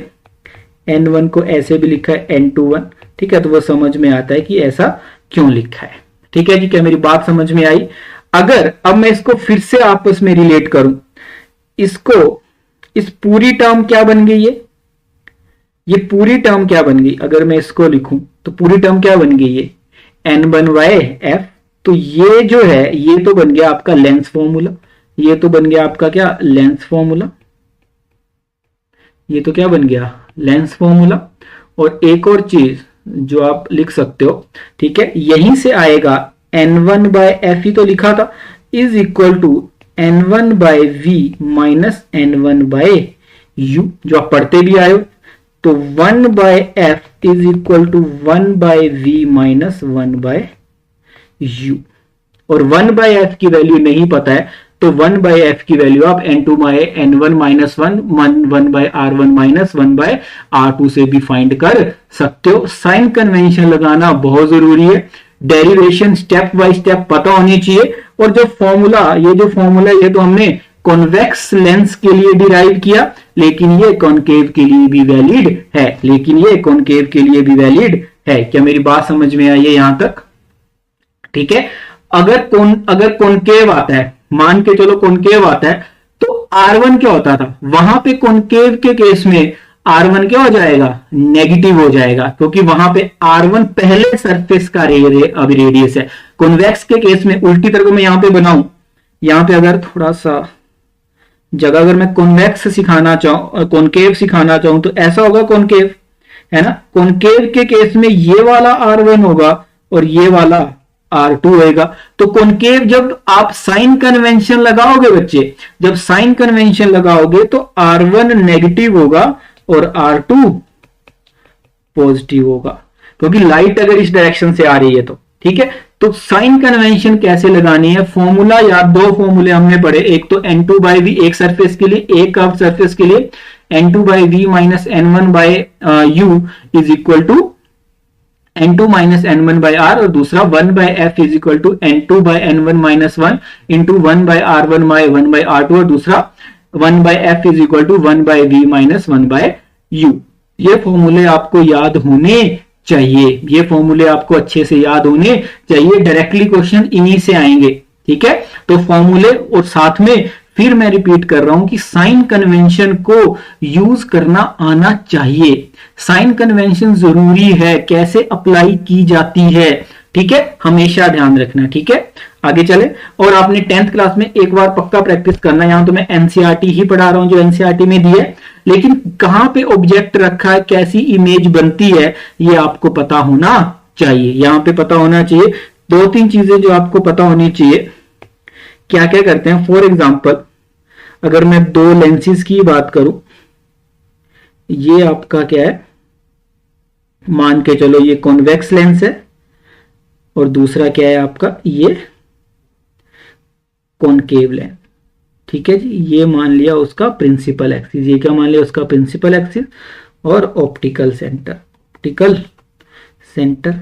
N1 को ऐसे भी लिखा है N21। ठीक है, तो वो समझ में आता है कि ऐसा क्यों लिखा है। ठीक है जी, क्या मेरी बात समझ में आई। अगर अब मैं इसको फिर से आपस में रिलेट करूं, इसको, इस पूरी टर्म क्या बन गई है, ये पूरी टर्म क्या बन गई, अगर मैं इसको लिखूं तो पूरी टर्म क्या बन गई है, N1 बाय F। तो ये जो है ये तो बन गया आपका लेंस फॉर्मूला, ये तो बन गया आपका क्या, लेंस फॉर्मूला, ये तो क्या बन गया, लेंस फॉर्मूला। और एक और चीज जो आप लिख सकते हो, ठीक है, यहीं से आएगा N1 बाय F ही तो लिखा था, is equal to N1 by V minus N1 by U, जो आप पढ़ते भी आए हो। तो 1 by F is equal to 1 by V minus 1 by U। और 1 बाय F की वैल्यू नहीं पता है, तो 1 बाय F की वैल्यू आप N2 by N1 minus 1 by R1 minus 1 by R2 से भी फाइंड कर सकते हो। साइन कन्वेंशन लगाना बहुत जरूरी है, डेरिवेशन स्टेप बाय स्टेप पता होनी चाहिए। और जो फॉर्मूला, ये जो फॉर्मूला ये तो हमने कॉन्वेक्स लेंस के लिए डिराइव किया, लेकिन ये कॉनकेव के लिए भी वैलिड है, लेकिन ये कॉनकेव के लिए भी वैलिड है। क्या मेरी बात समझ में आई है यहां तक? ठीक है, अगर कॉनकेव आता है, मान के चलो कॉनकेव आता है, तो R1 क्या होता था, वहां पे कॉनकेव के केस में R1 क्या हो जाएगा, नेगेटिव हो जाएगा, क्योंकि वहां पे R1 पहले सरफेस का रेडियस है। कॉन्वेक्स के केस में उल्टी तरह को मैं यहां पे बनाऊं, यहां पे अगर थोड़ा सा जगह अगर मैं कॉन्वेक्स सिखाना चाहूं, कॉनकेव सिखाना चाहूं, तो ऐसा होगा कॉनकेव, है ना। कॉनकेव के केस में ये वाला R1 होगा और ये वाला R2 होगा। तो कॉनकेव जब आप साइन कन्वेंशन लगाओगे बच्चे, जब साइन कन्वेंशन लगाओगे तो R1 नेगेटिव होगा और R2 पॉजिटिव होगा, क्योंकि लाइट अगर इस डायरेक्शन से आ रही है तो। ठीक है, तो साइन कन्वेंशन कैसे लगानी है, फॉर्मूला या दो फॉर्मूले हमने पढ़े, एक तो N2 बाय V एक सरफेस के लिए, एक कर्व सरफेस के लिए N2 by V minus N1 by U is equal to N2 minus N1 by R, और दूसरा 1 by F is equal to N2 by N1 minus 1 into 1 by R1 by 1 by R2, और दूसरा 1 by F is equal to 1 by V minus 1 by U। ये फॉर्मूले आपको याद होने चाहिए, ये फॉर्मूले आपको अच्छे से याद होने चाहिए, डायरेक्टली क्वेश्चन इन्हीं से आएंगे। ठीक है, तो फॉर्मूले, और साथ में फिर मैं रिपीट कर रहा हूं कि साइन कन्वेंशन को यूज करना आना चाहिए। साइन कन्वेंशन जरूरी है, कैसे अप्लाई की जाती है, ठीक है, हमेशा ध्यान रखना। ठीक है, आगे चले। और आपने 10th क्लास में एक बार पक्का प्रैक्टिस करना, यहां तो मैं एनसीईआरटी ही पढ़ा रहा हूं जो एनसीईआरटी में दी है, लेकिन कहां पे ऑब्जेक्ट रखा है, कैसी इमेज बनती है, ये आपको पता होना चाहिए। यहां पे पता होना चाहिए, दो तीन चीजें जो आपको पता होनी चाहिए। क्या क्या करते हैं, फॉर एग्जाम्पल अगर मैं दो लेंसेज की बात करूं, ये आपका क्या है, मान के चलो ये कॉन्वेक्स लेंस है, और दूसरा क्या है आपका, ये कॉनकेव लेंस। ठीक है जी, ये मान लिया उसका प्रिंसिपल एक्सिस, ये क्या मान लिया उसका प्रिंसिपल एक्सिस, और ऑप्टिकल सेंटर, ऑप्टिकल सेंटर।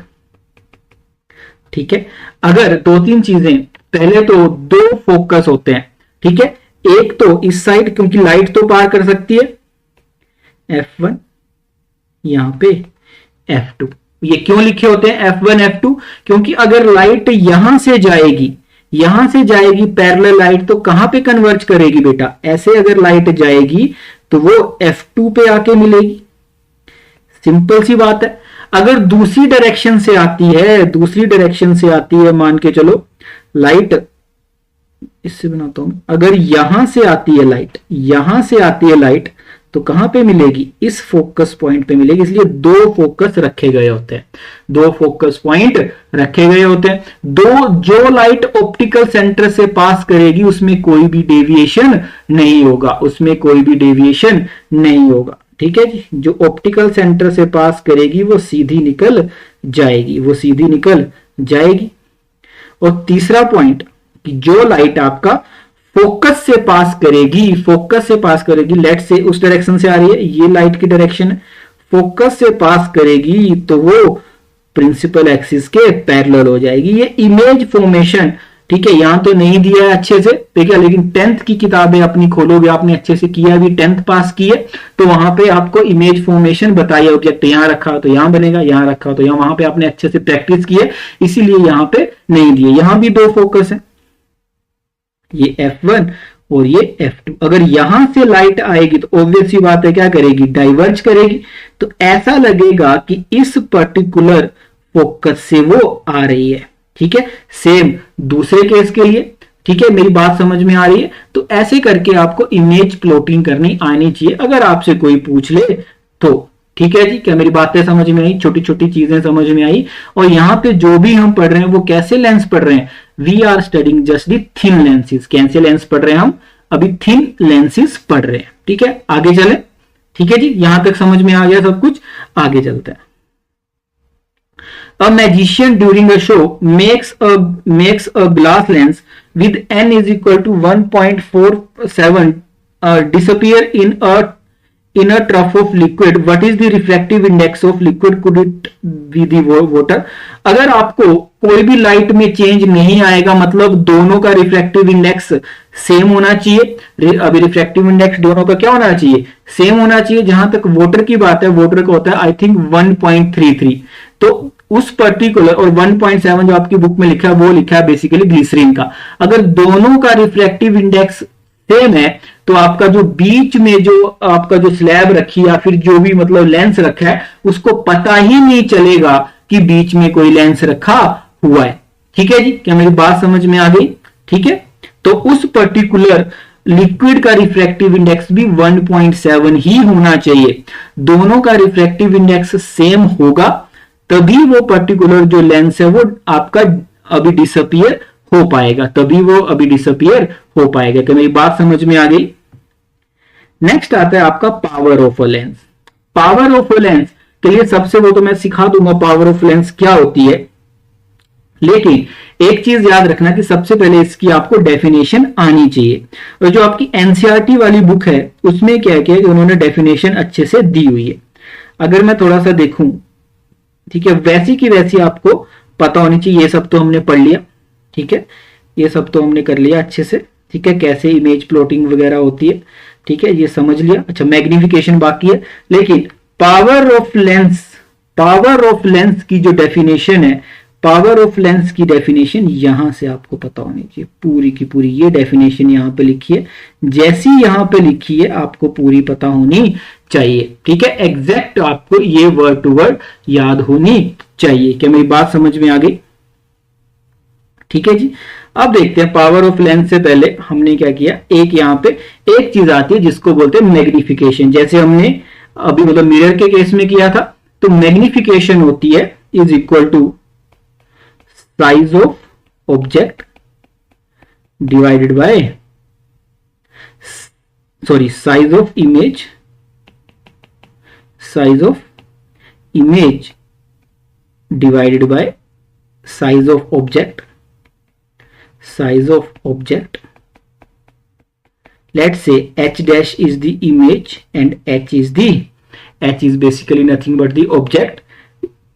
ठीक है, अगर दो तीन चीजें, पहले तो दो फोकस होते हैं। ठीक है, एक तो इस साइड, क्योंकि लाइट तो पार कर सकती है, F1 यहां पे F2, ये क्यों लिखे होते हैं F1 F2, क्योंकि अगर लाइट यहां से जाएगी, यहां से जाएगी पैरेलल लाइट, तो कहां पे कन्वर्ज करेगी बेटा, ऐसे अगर लाइट जाएगी तो वो F2 पे आके मिलेगी। सिंपल सी बात है। अगर दूसरी डायरेक्शन से आती है, दूसरी डायरेक्शन से आती है, मान के चलो लाइट, इससे बनाता हूं, अगर यहां से आती है लाइट, यहां से आती है लाइट, तो कहां पे मिलेगी, इस फोकस पॉइंट पे मिलेगी। इसलिए दो फोकस रखे गए होते हैं, दो फोकस पॉइंट रखे गए होते हैं। दो, जो लाइट ऑप्टिकल सेंटर से पास करेगी उसमें कोई भी डेविएशन नहीं होगा, उसमें कोई भी डेविएशन नहीं होगा। ठीक है जी, जो ऑप्टिकल सेंटर से पास करेगी वो सीधी निकल जाएगी, वो सीधी निकल जाएगी। और तीसरा पॉइंट कि जो लाइट आपका फोकस से पास करेगी, फोकस से पास करेगी, लेट से उस डायरेक्शन से आ रही है, ये लाइट की डायरेक्शन है, फोकस से पास करेगी तो वो प्रिंसिपल एक्सिस के पैरेलल हो जाएगी। ये इमेज फॉर्मेशन, ठीक है, यहां तो नहीं दिया है अच्छे से, ठीक है, लेकिन 10th की किताबें अपनी खोलोगे, आपने अच्छे से किया भी, 10th पास की है, तो वहां पे आपको इमेज फॉर्मेशन बताया ऑब्जेक्ट यहां रखा तो यहां बनेगा, यहां रखा तो यहां, वहां पे आपने अच्छे से प्रैक्टिस की है, इसीलिए यहां पे नहीं दिए। यहां भी 2 फोकस है, ये F1 और ये F2। अगर यहां से लाइट आएगी तो ऑब्वियस सी बात है क्या करेगी, डाइवर्ज करेगी, तो ऐसा लगेगा कि इस पर्टिकुलर फोकस से वो आ रही है, ठीक है। सेम दूसरे केस के लिए, ठीक है, मेरी बात समझ में आ रही है। तो ऐसे करके आपको इमेज प्लॉटिंग करनी आनी चाहिए, अगर आपसे कोई पूछ ले तो, ठीक है जी। क्या मेरी बातें समझ में आई, छोटी छोटी चीजें समझ में आई। और यहां पे जो भी हम पढ़ रहे हैं वो कैसे लेंस पढ़ रहे हैं, we are studying just the thin lenses. कैसे लेंस पढ़ रहे हैं हम, अभी थिन लेंसेज पढ़ रहे हैं, ठीक है। आगे चले, ठीक है जी, यहां तक समझ में आ गया सब कुछ, आगे चलते हैं। A magician during a show makes a glass lens with n is equal to 1.47 disappear in a trough of liquid. What is the refractive index of liquid? Could it be the water? अगर आपको कोई भी लाइट में चेंज नहीं आएगा, मतलब दोनों का रिफ्रैक्टिव इंडेक्स सेम होना चाहिए। अभी रिफ्रैक्टिव इंडेक्स दोनों का क्या होना चाहिए, सेम होना चाहिए। जहां तक वाटर की बात है, वाटर का होता है आई थिंक 1.33, तो उस पर्टिकुलर, और 1.7 जो आपकी बुक में लिखा है वो लिखा है बेसिकली ग्लिसरीन का। अगर दोनों का रिफ्रैक्टिव इंडेक्स सेम है तो आपका जो बीच में जो आपका जो स्लैब रखी या फिर जो भी मतलब लेंस रखा है उसको पता ही नहीं चलेगा कि बीच में कोई लेंस रखा हुआ है, ठीक है जी। क्या मेरी बात समझ में आ गई, ठीक है। तो उस पर्टिकुलर लिक्विड का रिफ्रैक्टिव इंडेक्स भी 1.7 ही होना चाहिए। दोनों का रिफ्रैक्टिव इंडेक्स सेम होगा तभी वो पर्टिकुलर जो लेंस है वो आपका अभी डिसअपियर हो पाएगा, तभी वो अभी डिसअपियर हो पाएगा। तो मेरी बात समझ में आ गई। नेक्स्ट आता है आपका power of a lens. Power of a lens के लिए सबसे वो तो मैं सिखा दूंगा पावर ऑफ लेंस क्या होती है, लेकिन एक चीज याद रखना कि सबसे पहले इसकी आपको डेफिनेशन आनी चाहिए। और जो आपकी एनसीईआरटी वाली बुक है उसमें क्या किया कि उन्होंने डेफिनेशन अच्छे से दी हुई है। अगर मैं थोड़ा सा देखूं, ठीक है, वैसी की वैसी आपको पता होनी चाहिए। ये सब तो हमने पढ़ लिया, ठीक है, ये सब तो हमने कर लिया अच्छे से, ठीक है, कैसे इमेज प्लॉटिंग वगैरह होती है, ठीक है, ये समझ लिया। अच्छा, मैग्निफिकेशन बाकी है, लेकिन power of lens, power of lens की जो डेफिनेशन है, पावर ऑफ लेंस की डेफिनेशन यहां से आपको पता होनी चाहिए, पूरी की पूरी। ये डेफिनेशन यहां पे लिखी है, जैसी यहां पे लिखी है आपको पूरी पता होनी चाहिए, ठीक है। एग्जैक्ट आपको ये वर्ड टू वर्ड याद होनी चाहिए। क्या मेरी बात समझ में आ गई, ठीक है जी। अब देखते हैं पावर ऑफ लेंस से पहले हमने क्या किया, एक यहां पे एक चीज आती है जिसको बोलते हैं मैग्निफिकेशन। जैसे हमने अभी मतलब मिरर के केस में किया था, तो मैग्निफिकेशन होती है is equal to size of object divided by size of image, size of image divided by size of object, size of object. Let's say h dash is the image and h is basically nothing but the object.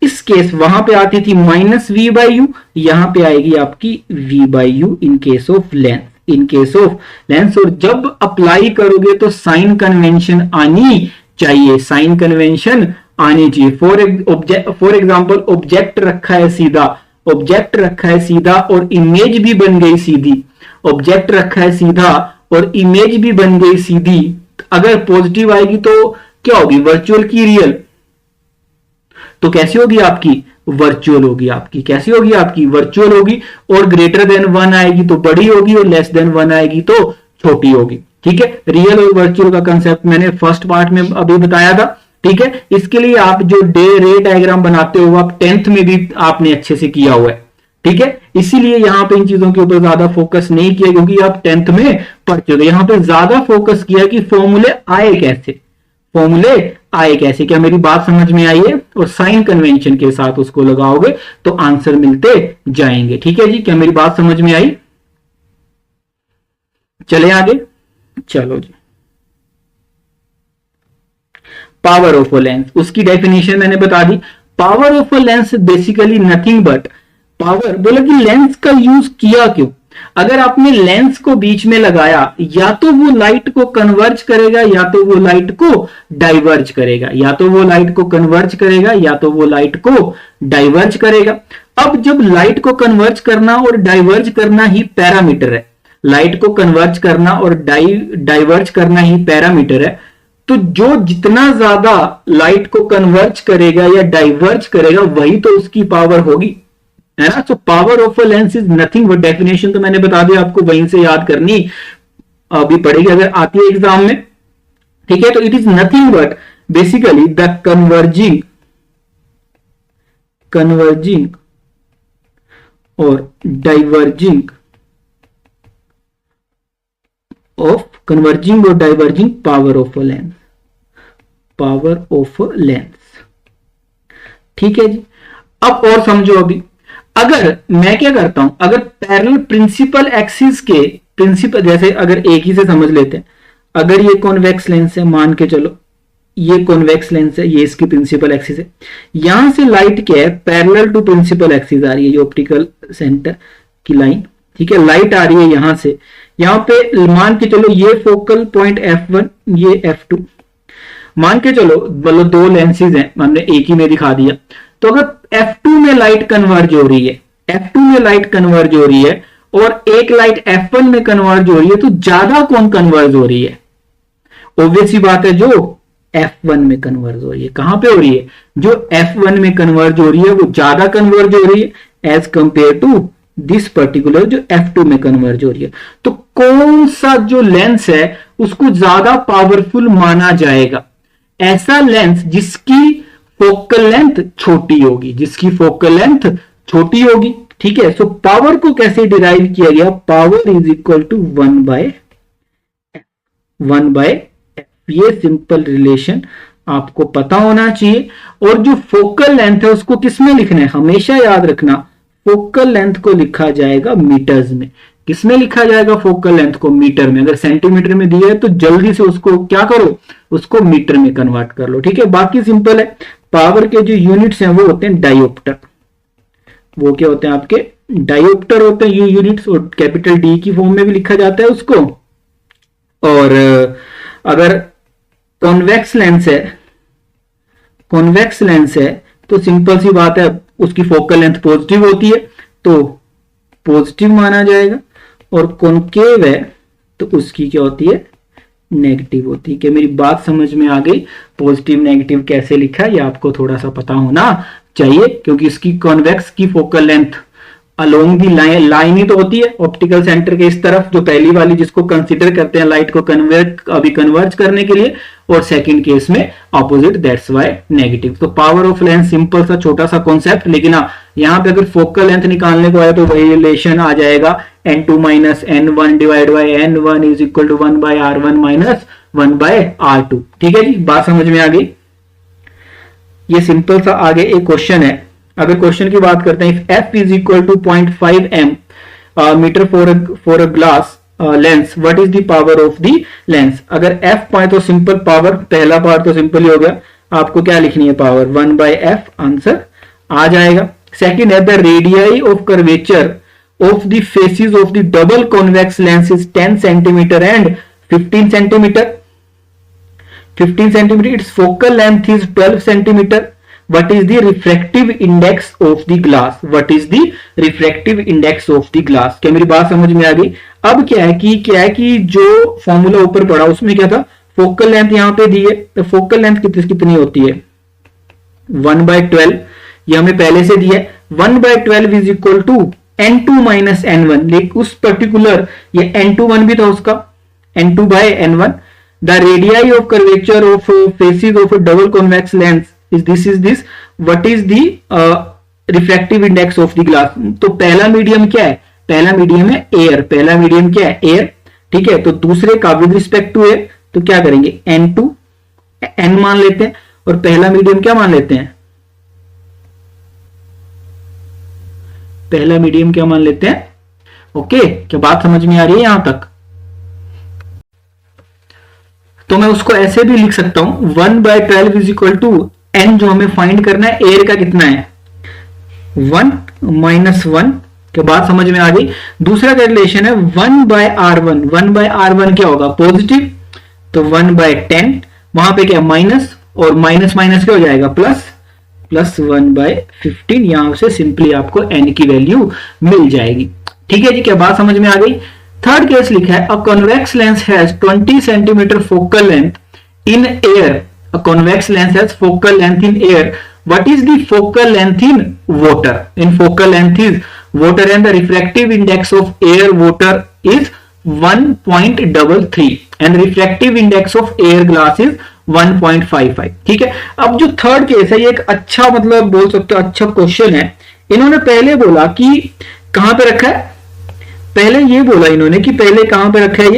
इस केस वहां पे आती थी माइनस वी बाई यू, यहां पे आएगी आपकी v by you in case of lens, in case of lens. और जब अप्लाई करोगे तो साइन कन्वेंशन आनी चाहिए, साइन कन्वेंशन आनी चाहिए। फॉर एग्जाम्पल ऑब्जेक्ट रखा है सीधा, ऑब्जेक्ट रखा है सीधा और इमेज भी बन गई सीधी, ऑब्जेक्ट रखा है सीधा और इमेज भी बन गई सीधी। अगर पॉजिटिव आएगी तो क्या होगी, वर्चुअल की रियल, तो कैसी होगी आपकी, वर्चुअल होगी आपकी। कैसी होगी आपकी, वर्चुअल होगी। और ग्रेटर देन 1 आएगी तो बड़ी होगी और लेस देन 1 आएगी तो छोटी होगी, ठीक है। रियल और वर्चुअल का कंसेप्ट मैंने फर्स्ट पार्ट में अभी बताया था, ठीक है। इसके लिए आप जो रे डायग्राम बनाते हो आप 10th में भी आपने अच्छे से किया हुआ है, ठीक है। इसीलिए यहां पे इन चीजों के ऊपर ज्यादा फोकस नहीं किया क्योंकि आप 10th में पढ़ चुके। यहां पे ज्यादा फोकस किया कि फॉर्मूले आए कैसे, फॉर्मूले आए कैसे। क्या मेरी बात समझ में आई है, और साइन कन्वेंशन के साथ उसको लगाओगे तो आंसर मिलते जाएंगे, ठीक है जी। क्या मेरी बात समझ में आई। चले आगे, चलो जी। पावर ऑफ अ लेंस, उसकी डेफिनेशन मैंने बता दी। Power of a lens basically nothing but, power बोला कि लेंस का यूज किया क्यों। अगर आपने लेंस को बीच में लगाया, या तो वो लाइट को कन्वर्ज करेगा या तो वो लाइट को डाइवर्ज करेगा, या तो वो लाइट को कन्वर्ज करेगा या तो वो लाइट को डाइवर्ज करेगा। अब जब लाइट को कन्वर्ज करना और डाइवर्ज करना ही पैरामीटर है, लाइट को कन्वर्ज करना और डाइवर्ज करना ही पैरामीटर है, तो जो जितना ज्यादा लाइट को कन्वर्ज करेगा या डाइवर्ज करेगा वही तो उसकी पावर होगी, है ना। So power of a lens is nothing but, definition तो मैंने बता दिया आपको, वहीं से याद करनी अभी पड़ेगी अगर आती है एग्जाम में, ठीक है। तो it is nothing but basically the converging और diverging power of a lens, power of a lens, ठीक है जी। अब और समझो, अभी अगर मैं क्या करता हूं, अगर पैरेलल प्रिंसिपल एक्सिस के प्रिंसिपल, जैसे अगर एक ही से समझ लेते हैं, अगर ये कॉन्वेक्स लेंस है, मान के चलो ये कॉन्वेक्स लेंस है, ये इसकी प्रिंसिपल एक्सिस है, यहां से लाइट क्या है, पैरेलल टू प्रिंसिपल एक्सिस आ रही है, ये ऑप्टिकल सेंटर की लाइन, ठीक है। लाइट आ रही है यहां से, यहां पे मान के चलो ये फोकल पॉइंट F1, ये F2, मान के चलो मतलब दो लेंसेज हैं, हमने एक ही में दिखा दिया। तो अगर F2 में लाइट कन्वर्ज हो रही है, F2 में लाइट कन्वर्ज हो रही है और एक लाइट F1 में कन्वर्ज हो रही है, तो ज्यादा कौन कन्वर्ज हो रही है, ऑब्वियस सी बात है जो F1 में कन्वर्ज हो रही है। कहां पे हो रही है, जो F1 में कन्वर्ज हो रही है वो ज्यादा कन्वर्ज हो रही है as compare to this particular जो F2 में कन्वर्ज हो रही है। तो कौन सा जो लेंस है उसको ज्यादा पावरफुल माना जाएगा, ऐसा लेंस जिसकी फोकल लेंथ छोटी होगी, जिसकी फोकल लेंथ छोटी होगी, ठीक है। सो पावर को कैसे डिराइव किया गया, power is equal to 1/f, ये सिंपल रिलेशन आपको पता होना चाहिए। और जो फोकल लेंथ है उसको किसमें लिखना है, हमेशा याद रखना, फोकल लेंथ को लिखा जाएगा मीटर्स में। किसमें लिखा जाएगा फोकल लेंथ को, मीटर में। अगर सेंटीमीटर में दिया है तो जल्दी से उसको क्या करो, उसको मीटर में कन्वर्ट कर लो, ठीक है। बाकी सिंपल है। पावर के जो यूनिट्स हैं वो होते हैं डायोप्टर, वो क्या होते हैं आपके डायोप्टर होते हैं ये यूनिट्स, और कैपिटल डी की फॉर्म में भी लिखा जाता है उसको। और अगर कॉन्वेक्स लेंस है तो सिंपल सी बात है, उसकी फोकल लेंथ पॉजिटिव होती है तो पॉजिटिव माना जाएगा, और कॉन्केव है तो उसकी क्या होती है, नेगेटिव होती है। कि मेरी बात समझ में आ गई, पॉजिटिव नेगेटिव कैसे लिखा है ये आपको थोड़ा सा पता होना चाहिए, क्योंकि इसकी कॉन्वेक्स की focal length along the line ही तो होती है ऑप्टिकल सेंटर के इस तरफ, जो पहली वाली जिसको कंसीडर करते हैं लाइट को कन्वर्ज करने के लिए, और सेकंड केस में ऑपोजिट, दैट्स व्हाई नेगेटिव। तो पावर ऑफ लेंस सिंपल सा छोटा सा कॉन्सेप्ट, लेकिन हाँ यहां पे अगर फोकल लेंथ निकालने को आया तो वही रिलेशन आ जाएगा, n2 minus n1 divide by n1 is equal to 1/r1 minus 1/r2। ठीक है जी, बात समझ में आ गई। ये सिंपल सा आगे एक क्वेश्चन है, अगर क्वेश्चन की बात करते हैं, if f is equal to 0.5 m metre for a glass lens, what is the power of the lens. अगर f पाए तो सिंपल पावर, पहला पार्ट तो सिंपल ही हो गया, आपको क्या लिखनी है पावर 1/f, आंसर आ जाएगा। सेकंड है the radii of curvature of the faces of the double convex lens is 10 centimeter and 15 centimeter. 15 centimeter, its focal length is 12 centimeter. What is the refractive index of the glass? What is the refractive index of the glass? क्या मेरी बात समझ में आ गई। अब क्या है कि जो फॉर्मूला ऊपर पड़ा उसमें क्या था, फोकल लेंथ यहाँ पे दी है, तो फोकल लेंथ कितनी होती है 1/12, ये हमें पहले से दिया है। 1/12 is equal to n2 minus n1, लेकिन उस पर्टिकुलर ये n21 भी था उसका, n2/n1। The radii of curvature of faces of double convex lens is this. What is the refractive index of the glass. तो पहला मीडियम क्या है, पहला मीडियम है एयर, पहला मीडियम क्या है एयर, ठीक है। तो दूसरे का विद रिस्पेक्ट टू एयर तो क्या करेंगे n2 n मान लेते हैं, और पहला मीडियम क्या मान लेते हैं, पहला मीडियम क्या मान लेते हैं। ओके, क्या बात समझ में आ रही है यहां तक। तो मैं उसको ऐसे भी लिख सकता हूं 1/12 इज इक्वल टू एन, जो हमें फाइंड करना है एयर का कितना है 1 - 1 के बाद समझ में आ गई। दूसरा कैलकुलेशन है 1/r1, 1/r1 क्या होगा पॉजिटिव, तो 1/10 वहां पे क्या माइनस, और माइनस माइनस क्या हो जाएगा प्लस, प्लस 1/15, यहां से सिंपली आपको n की वैल्यू मिल जाएगी। ठीक है जी, क्या बात समझ में आ गई। थर्ड केस लिखा है a convex lens has 20 centimetre focal length in air, a convex lens has focal length in air, what is the focal length in water? In focal length is water and the refractive index of air water is 1.33 and refractive index of air glass is 1.55। ठीक है, अब जो थर्ड केस है ये एक अच्छा मतलब बोल सकते हो अच्छा क्वेश्चन है। इन्होंने पहले बोला कि कहां पे रखा है, पहले ये बोला इन्होंने कि पहले कहां पे रखा है,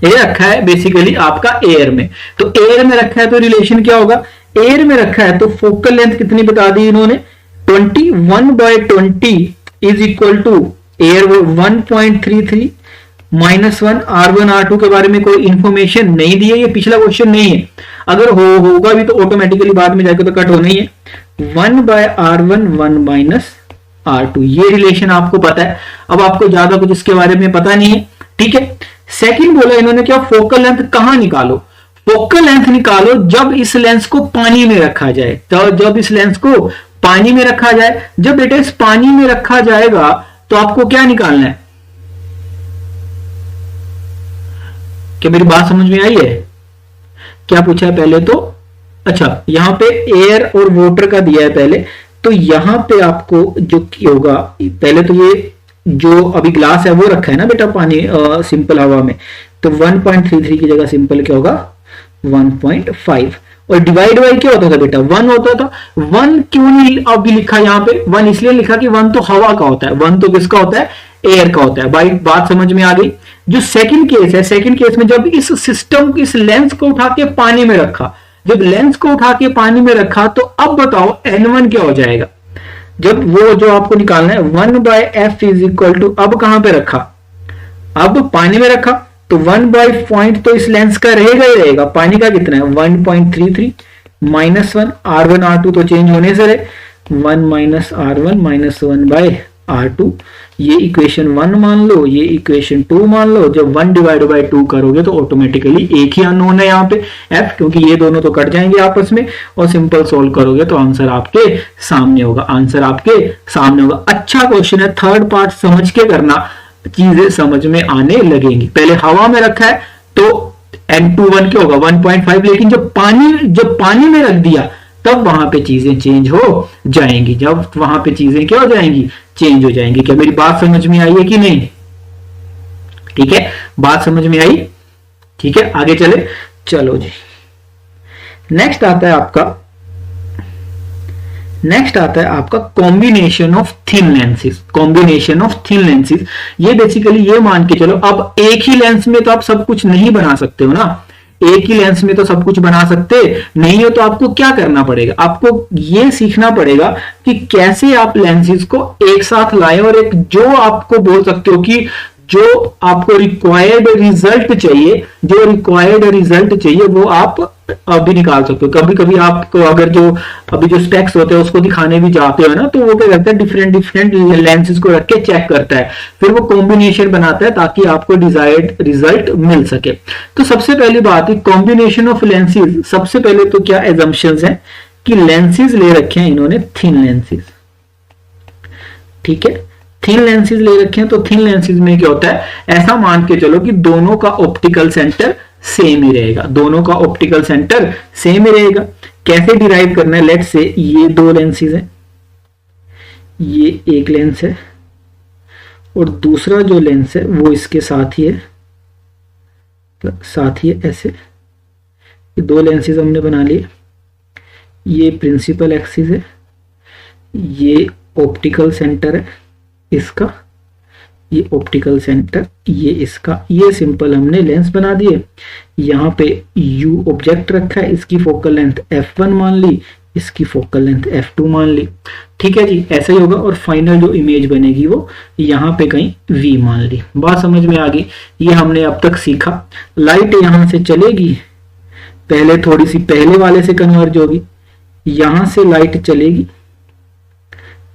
ये रखा है बेसिकली आपका एयर में। तो एयर में रखा है तो रिलेशन क्या होगा, एयर में रखा है तो फोकल लेंथ कितनी बता दी इन्होंने 20, 1/20 is equal to air 1.33 -1 R1 R2 के बारे में कोई इंफॉर्मेशन नहीं दी है, ये पिछला क्वेश्चन नहीं है। अगर होगा भी तो ऑटोमेटिकली बाद में जाकर तो कट होना ही है। 1/R1 1 - R2 ये रिलेशन आपको पता है, अब आपको ज्यादा कुछ इसके बारे में पता नहीं है। ठीक है, सेकंड बोला इन्होंने क्या फोकल लेंथ कहां निकालो, फोकल लेंथ निकालो जब इस लेंस को पानी में रखा जाए, तो जब इस लेंस को पानी में रखा जाए, जब बेटा इस पानी में रखा जाएगा तो आपको क्या निकालना है, क्या मेरी बात समझ में आई है, क्या पूछा है पहले तो, अच्छा यहां पे एयर और वाटर का दिया है पहले, तो यहां पे आपको जो होगा पहले तो ये जो अभी ग्लास है वो रखा है ना बेटा पानी सिंपल हवा में, तो 1.33 की जगह सिंपल क्या होगा 1.5, और डिवाइड बाई क्या होता था बेटा 1 होता था। 1 क्यों नहीं अभी लिखा यहाँ पे, 1 इसलिए लिखा कि 1 तो हवा का होता है, 1 तो किसका होता है एयर का होता है। भाई बात समझ में आ गई। जो सेकंड केस है, सेकंड केस में जब इस सिस्टम इस लेंस को उठा के पानी में रखा, जब लेंस को उठा के पानी में रखा तो अब बताओ n1 क्या हो जाएगा, जब वो जो आपको निकालना है 1/f इज इक्वल टू, अब कहां पे रखा, अब पानी में रखा तो 1/पॉइंट तो इस लेंस का रहेगा ही रहेगा, पानी का कितना है 1.33 -1 R1 R2 तो चेंज होने से रहे 1 - R1 -1/R2, ये इक्वेशन 1 मान लो, ये इक्वेशन 2 मान लो। जब 1/2 करोगे तो ऑटोमेटिकली एक ही अननोन है यहाँ पे f, क्योंकि ये दोनों तो कट जाएंगे आपस में, और सिंपल सोल्व करोगे तो आंसर आपके सामने होगा, आंसर आपके सामने होगा। अच्छा क्वेश्चन है, थर्ड पार्ट समझ के करना, चीजें समझ में आने लगेंगी। पहले हवा में रखा है तो n21 क्या होगा 1.5, लेकिन जब पानी में रख दिया तब वहां पे चीजें चेंज हो जाएंगी, जब वहां पे चीजें क्या हो जाएंगी चेंज हो जाएंगी। क्या मेरी बात समझ में आई है कि नहीं, ठीक है बात समझ में आई, ठीक है आगे चले, चलो जी। नेक्स्ट आता है आपका combination of thin lenses, combination of thin lenses. ये बेसिकली ये मान के चलो, अब एक ही लेंस में तो आप सब कुछ नहीं बना सकते हो ना, एक ही लेंस में तो सब कुछ बना सकते नहीं हो, तो आपको क्या करना पड़ेगा, आपको ये सीखना पड़ेगा कि कैसे आप लेंसेज को एक साथ लाएं, और एक जो आपको बोल सकते हो कि जो आपको रिक्वायर्ड रिजल्ट चाहिए, जो रिक्वायर्ड रिजल्ट चाहिए वो आप अभी निकाल सकते हो। कभी कभी आपको अगर जो अभी जो स्पेक्स होते हैं उसको दिखाने भी जाते हो ना, तो वो क्या करता है डिफरेंट लेंसेज को रख के चेक करता है, फिर वो कॉम्बिनेशन बनाता है ताकि आपको डिजायर्ड रिजल्ट मिल सके। तो सबसे पहली बात है कॉम्बिनेशन ऑफ लेंसेज। सबसे पहले तो क्या एजम्पशंस है कि लेंसेज ले रखे हैं इन्होंने थिन लेंसेज, ठीक है थिन लेंसेज ले रखे हैं। तो थिन लेंसेज में क्या होता है, ऐसा मान के चलो कि दोनों का ऑप्टिकल सेंटर सेम ही रहेगा, दोनों का ऑप्टिकल सेंटर सेम ही रहेगा। कैसे डिराइव करना है, लेट्स से ये दो लेंसेज हैं, ये एक लेंस है और दूसरा जो लेंस है वो इसके साथ ही है, ऐसे ये दो लेंसेज हमने बना लिए। ये प्रिंसिपल एक्सिस है, ये ऑप्टिकल सेंटर है इसका, ये ऑप्टिकल सेंटर, ये इसका, ये सिंपल हमने लेंस बना दिए। यहाँ पे U ऑब्जेक्ट रखा है, इसकी फोकल लेंथ f1 मान ली, इसकी फोकल लेंथ f2 मान ली। ठीक है जी, ऐसा ही होगा और फाइनल जो इमेज बनेगी वो यहां पे कहीं v मान ली। बात समझ में आ गई? ये हमने अब तक सीखा। लाइट यहां से चलेगी, पहले थोड़ी सी पहले वाले से कन्वर्ज होगी, यहां से लाइट चलेगी,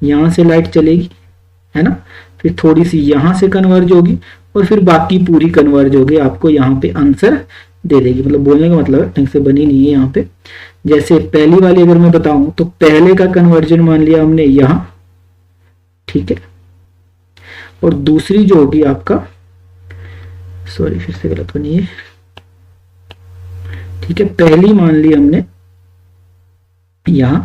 यहां से लाइट चलेगी, है ना, फिर थोड़ी सी यहां से कन्वर्ज होगी और फिर बाकी पूरी कन्वर्ज होगी, आपको यहाँ पे आंसर दे देगी। मतलब बोलने का मतलब है, ढंग से बनी नहीं है यहाँ पे। जैसे पहली वाली अगर मैं बताऊं तो पहले का कन्वर्जन मान लिया हमने यहां, ठीक है, और दूसरी जो होगी आपका, सॉरी फिर से गलत बनी है, ठीक है, पहली मान ली हमने यहां,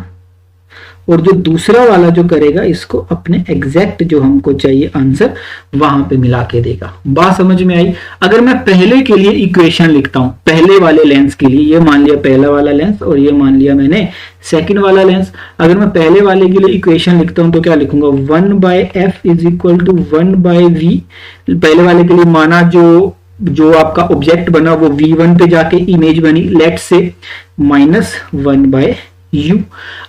और जो दूसरा वाला जो करेगा इसको अपने एग्जैक्ट जो हमको चाहिए आंसर वहां पे मिला के देगा। बात समझ में आई? अगर मैं पहले के लिए इक्वेशन लिखता हूं, पहले वाले लेंस के लिए, ये मान लिया पहला वाला लेंस और ये मान लिया मैंने सेकंड वाला लेंस। अगर मैं पहले वाले के लिए इक्वेशन लिखता हूं तो क्या लिखूंगा, 1/f is equal to 1/v। पहले वाले के लिए माना जो आपका ऑब्जेक्ट बना वो v1 पे जाके इमेज बनी, लेट से -1/u।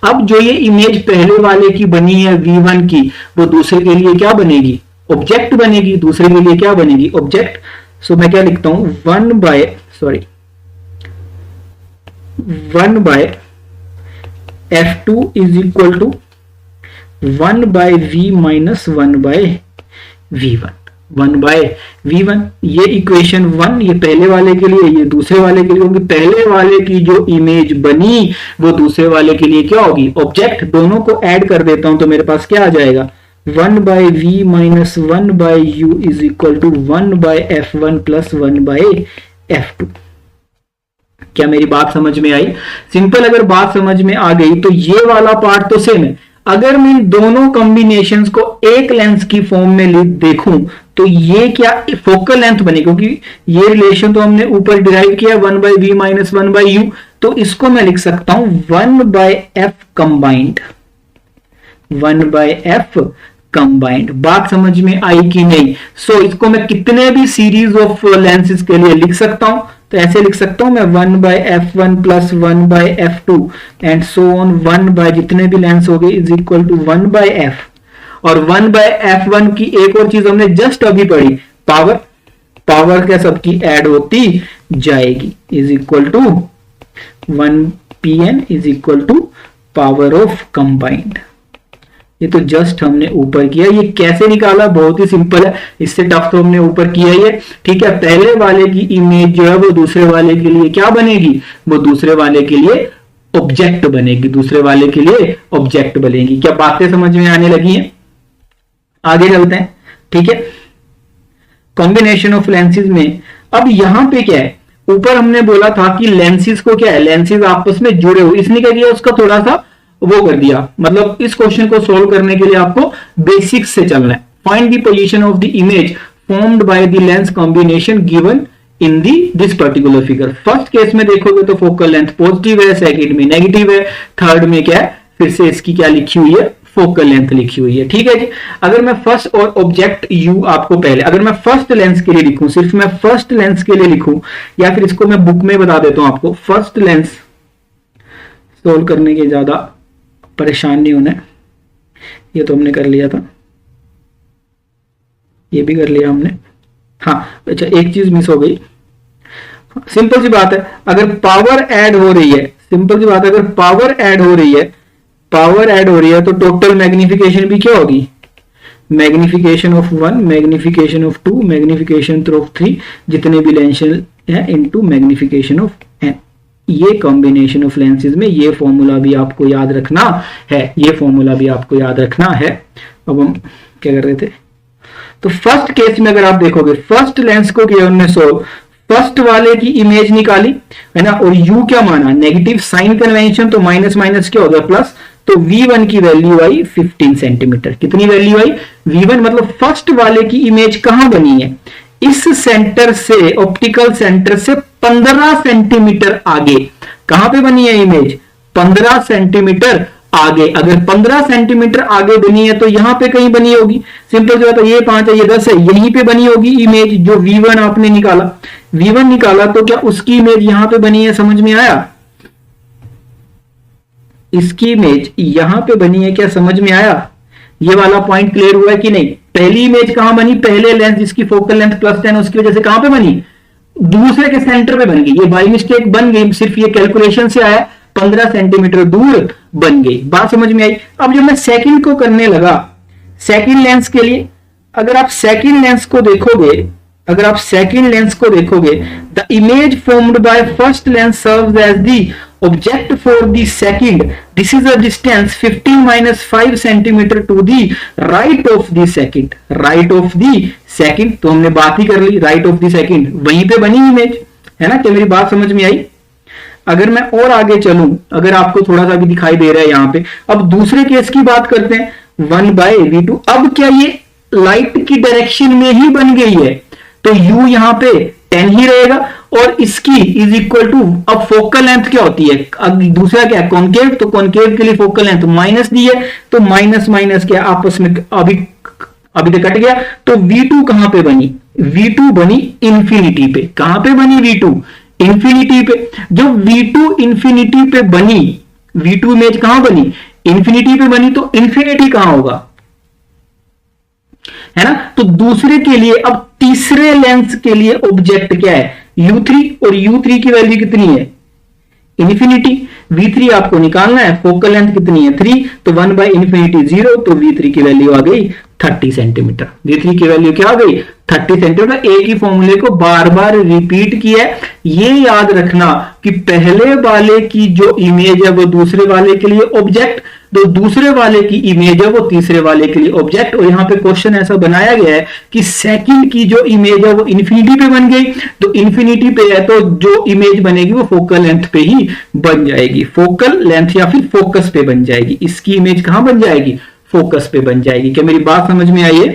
अब जो ये इमेज पहले वाले की बनी है v1 की, वो दूसरे के लिए क्या बनेगी, ऑब्जेक्ट बनेगी। दूसरे के लिए क्या बनेगी, ऑब्जेक्ट। सो मैं क्या लिखता हूं, 1/f2 is equal to 1/v minus 1/v1, 1/v1। ये इक्वेशन 1 ये पहले वाले के लिए, ये दूसरे वाले के लिए होगी। पहले वाले की जो इमेज बनी वो दूसरे वाले के लिए क्या होगी, ऑब्जेक्ट। दोनों को ऐड कर देता हूं तो मेरे पास क्या आ जाएगा, 1/v minus 1/u is equal to 1/f1 plus 1/f2। क्या मेरी बात समझ में आई? सिंपल अगर बात समझ में आ गई तो ये वाला पार्ट तो सेम है। अगर मैं दोनों कॉम्बिनेशंस को एक लेंस की फॉर्म में देखूं तो ये क्या फोकल लेंथ बनेगी, क्योंकि ये रिलेशन तो हमने ऊपर डिराइव किया 1/v माइनस 1/u, तो इसको मैं लिख सकता हूं 1/f कंबाइंड, 1/f कंबाइंड। बात समझ में आई कि नहीं? सो इसको मैं कितने भी सीरीज ऑफ लेंसेज के लिए लिख सकता हूं, तो ऐसे लिख सकता हूं मैं 1/f1 plus 1/f2 and so on 1 जितने भी लेंस हो गए इज इक्वल टू 1/f। और 1/f1 की एक और चीज हमने जस्ट अभी पढ़ी, पावर क्या सबकी ऐड होती जाएगी, is equal to 1pn is equal to power of combined. ये तो जस्ट हमने ऊपर किया। ये कैसे निकाला, बहुत ही सिंपल है, इससे टफ तो हमने ऊपर किया ही है। ठीक है, पहले वाले की इमेज जो है वो दूसरे वाले के लिए क्या बनेगी, वो दूसरे वाले के लिए ऑब्जेक्ट बनेगी, दूसरे वाले के लिए ऑब्जेक्ट बनेगी। क्या बातें समझ में आने लगी हैं? आगे चलते हैं। ठीक है, कॉम्बिनेशन ऑफ लेंसेज में अब यहां पे क्या है, ऊपर हमने बोला था कि लेंसेज को क्या है, लेंसेज आपस में जुड़े हुए, इसने क्या किया, उसका थोड़ा सा वो कर दिया। मतलब इस क्वेश्चन को सोल्व करने के लिए आपको बेसिक्स से चलना है। Find the position of the image formed by the lens combination given in this particular figure. First case में देखोगे तो फोकल लेंथ पॉजिटिव है, सेकंड में नेगेटिव है, थर्ड में क्या है, फिर से इसकी क्या लिखी हुई है, फोकल लेंथ लिखी हुई है। ठीक है जी। अगर मैं फर्स्ट और ऑब्जेक्ट यू आपको पहले, अगर मैं फर्स्ट लेंस के लिए लिखूं, सिर्फ मैं फर्स्ट लेंस के लिए लिखूं, या फिर इसको मैं बुक में बता देता हूं आपको, फर्स्ट लेंस सोल्व करने के ज्यादा परेशान नहीं होना है। ये तो हमने कर लिया था, ये भी कर लिया हमने। हाँ अच्छा, एक चीज मिस हो गई। सिंपल सी बात है, अगर पावर ऐड हो रही है, सिंपल सी बात है, अगर पावर ऐड हो रही है, पावर ऐड हो रही है तो टोटल मैग्निफिकेशन भी क्या होगी, magnification of 1, magnification of 2, magnification of 3, जितने भी लेंस है इनटू मैग्निफिकेशन ऑफ n। ये कॉम्बिनेशन ऑफ लेंसेज में ये फॉर्मूला भी आपको याद रखना है, ये फॉर्मूला भी आपको याद रखना है। अब हम क्या कर रहे थे, तो फर्स्ट केस में अगर आप देखोगे, फर्स्ट लेंस को किया उन्होंने सोल्व, फर्स्ट वाले की इमेज निकाली है ना, और u क्या माना, नेगेटिव साइन कन्वेंशन, तो माइनस माइनस क्या हो गया प्लस, तो v1 की वैल्यू आई 15 सेंटीमीटर। कितनी वैल्यू आई, v1, मतलब फर्स्ट वाले की इमेज कहां बनी है, इस सेंटर से, ऑप्टिकल सेंटर से 15 सेंटीमीटर आगे। कहां पे बनी है इमेज, 15 सेंटीमीटर आगे। अगर 15 सेंटीमीटर आगे बनी है तो यहां पे कहीं बनी होगी। सिंपल जो है, ये 5 है, ये 10 है, यहीं पे बनी होगी इमेज जो v1 आपने निकाला। v1 निकाला तो क्या उसकी इमेज यहां पे बनी है, समझ में आया। इसकी इमेज यहां पे बनी है, क्या समझ में आया? ये वाला पॉइंट क्लियर हुआ है कि नहीं? पहली इमेज कहां बनी? पहले लेंस जिसकी फोकल लेंथ +10 उसकी वजह से कहां पे बनी? दूसरे के सेंटर पे बन गई। ये बाई मिस्टेक बन गई, सिर्फ ये कैलकुलेशन से आया, 15 सेंटीमीटर दूर बन गई। बात समझ में आई? अब जब मैं सेकंड को करने लगा, सेकंड लेंस के लिए, अगर आप सेकंड लेंस को देखोगे, the image formed by first lens serves as the object for the second. This is a distance 15 - 5 centimetre to the right of the second. Right of the second तो हमने बात ही कर ली, राइट ऑफ द सेकंड, वहीं पे बनी इमेज, है ना? क्या मेरी बात समझ में आई? अगर मैं और आगे चलूं, अगर आपको थोड़ा सा भी दिखाई दे रहा है यहां पे, अब दूसरे केस की बात करते हैं, 1/v2। अब क्या ये लाइट की डायरेक्शन में ही बन गई है, तो u यहां पे 10 ही रहेगा, और इसकी इज इक्वल टू, अब फोकल लेंथ क्या होती है? अब दूसरा क्या है? कॉन्केव, तो कॉन्केव के लिए फोकल लेंथ माइनस दी है, तो माइनस माइनस क्या आपस में अभी तो कट गया, तो v2 कहां पे बनी? v2 बनी इंफिनिटी पे। कहां पे बनी? v2 इंफिनिटी पे। जब v2 इंफिनिटी पे बनी, v2 इमेज कहां बनी? इंफिनिटी पे बनी, तो इंफिनिटी कहां होगा, है ना? तो दूसरे के लिए, अब तीसरे लेंस के लिए ऑब्जेक्ट क्या है? u3, और u3 की वैल्यू कितनी है? इंफिनिटी। v3 आपको निकालना है, फोकल लेंथ कितनी है? 3, तो 1/∞ 0, तो v3 की वैल्यू आ गई 30 सेंटीमीटर। v3 की वैल्यू क्या आ गई? 30 सेंटीमीटर। एक ही फॉर्मूले को बार बार रिपीट किया है। ये याद रखना कि पहले वाले की जो इमेज है वो दूसरे वाले के लिए ऑब्जेक्ट, तो दूसरे वाले की इमेज है वो तीसरे वाले के लिए ऑब्जेक्ट। और यहां पे क्वेश्चन ऐसा बनाया गया है कि सेकंड की जो इमेज है वो इंफिनिटी पे बन गई, तो इंफिनिटी पे है तो जो इमेज बनेगी वो फोकल लेंथ पे ही बन जाएगी, फोकल लेंथ या फिर फोकस पे बन जाएगी। इसकी इमेज कहां बन जाएगी? फोकस पे बन जाएगी। क्या मेरी बात समझ में आई है?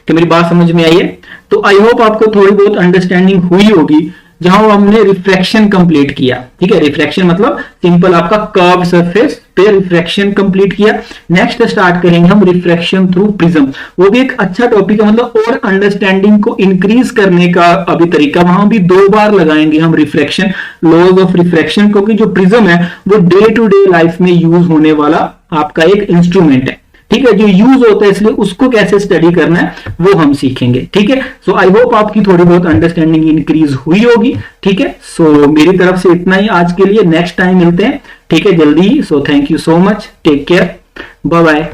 क्या मेरी बात समझ में आई है? तो आई होप आपको थोड़ी बहुत अंडरस्टैंडिंग हुई होगी, जहां हमने रिफ्रैक्शन कंप्लीट किया। ठीक है, रिफ्रैक्शन मतलब सिंपल आपका कर्व सरफेस पे रिफ्रैक्शन कंप्लीट किया। नेक्स्ट स्टार्ट करेंगे हम रिफ्रैक्शन थ्रू प्रिज्म। वो भी एक अच्छा टॉपिक है, मतलब और अंडरस्टैंडिंग को इंक्रीज करने का अभी तरीका। वहां भी 2 बार लगाएंगे हम रिफ्रैक्शन, लॉज ऑफ रिफ्रैक्शन, क्योंकि जो प्रिज्म है वो डे टू डे लाइफ में यूज होने वाला आपका एक इंस्ट्रूमेंट है। ठीक है, जो यूज होता है, इसलिए उसको कैसे स्टडी करना है वो हम सीखेंगे। ठीक है, सो आई होप आपकी थोड़ी बहुत अंडरस्टैंडिंग इंक्रीज हुई होगी। ठीक है, सो मेरी तरफ से इतना ही आज के लिए। नेक्स्ट टाइम मिलते हैं, ठीक है, जल्दी ही। So thank you so much, take care, bye bye.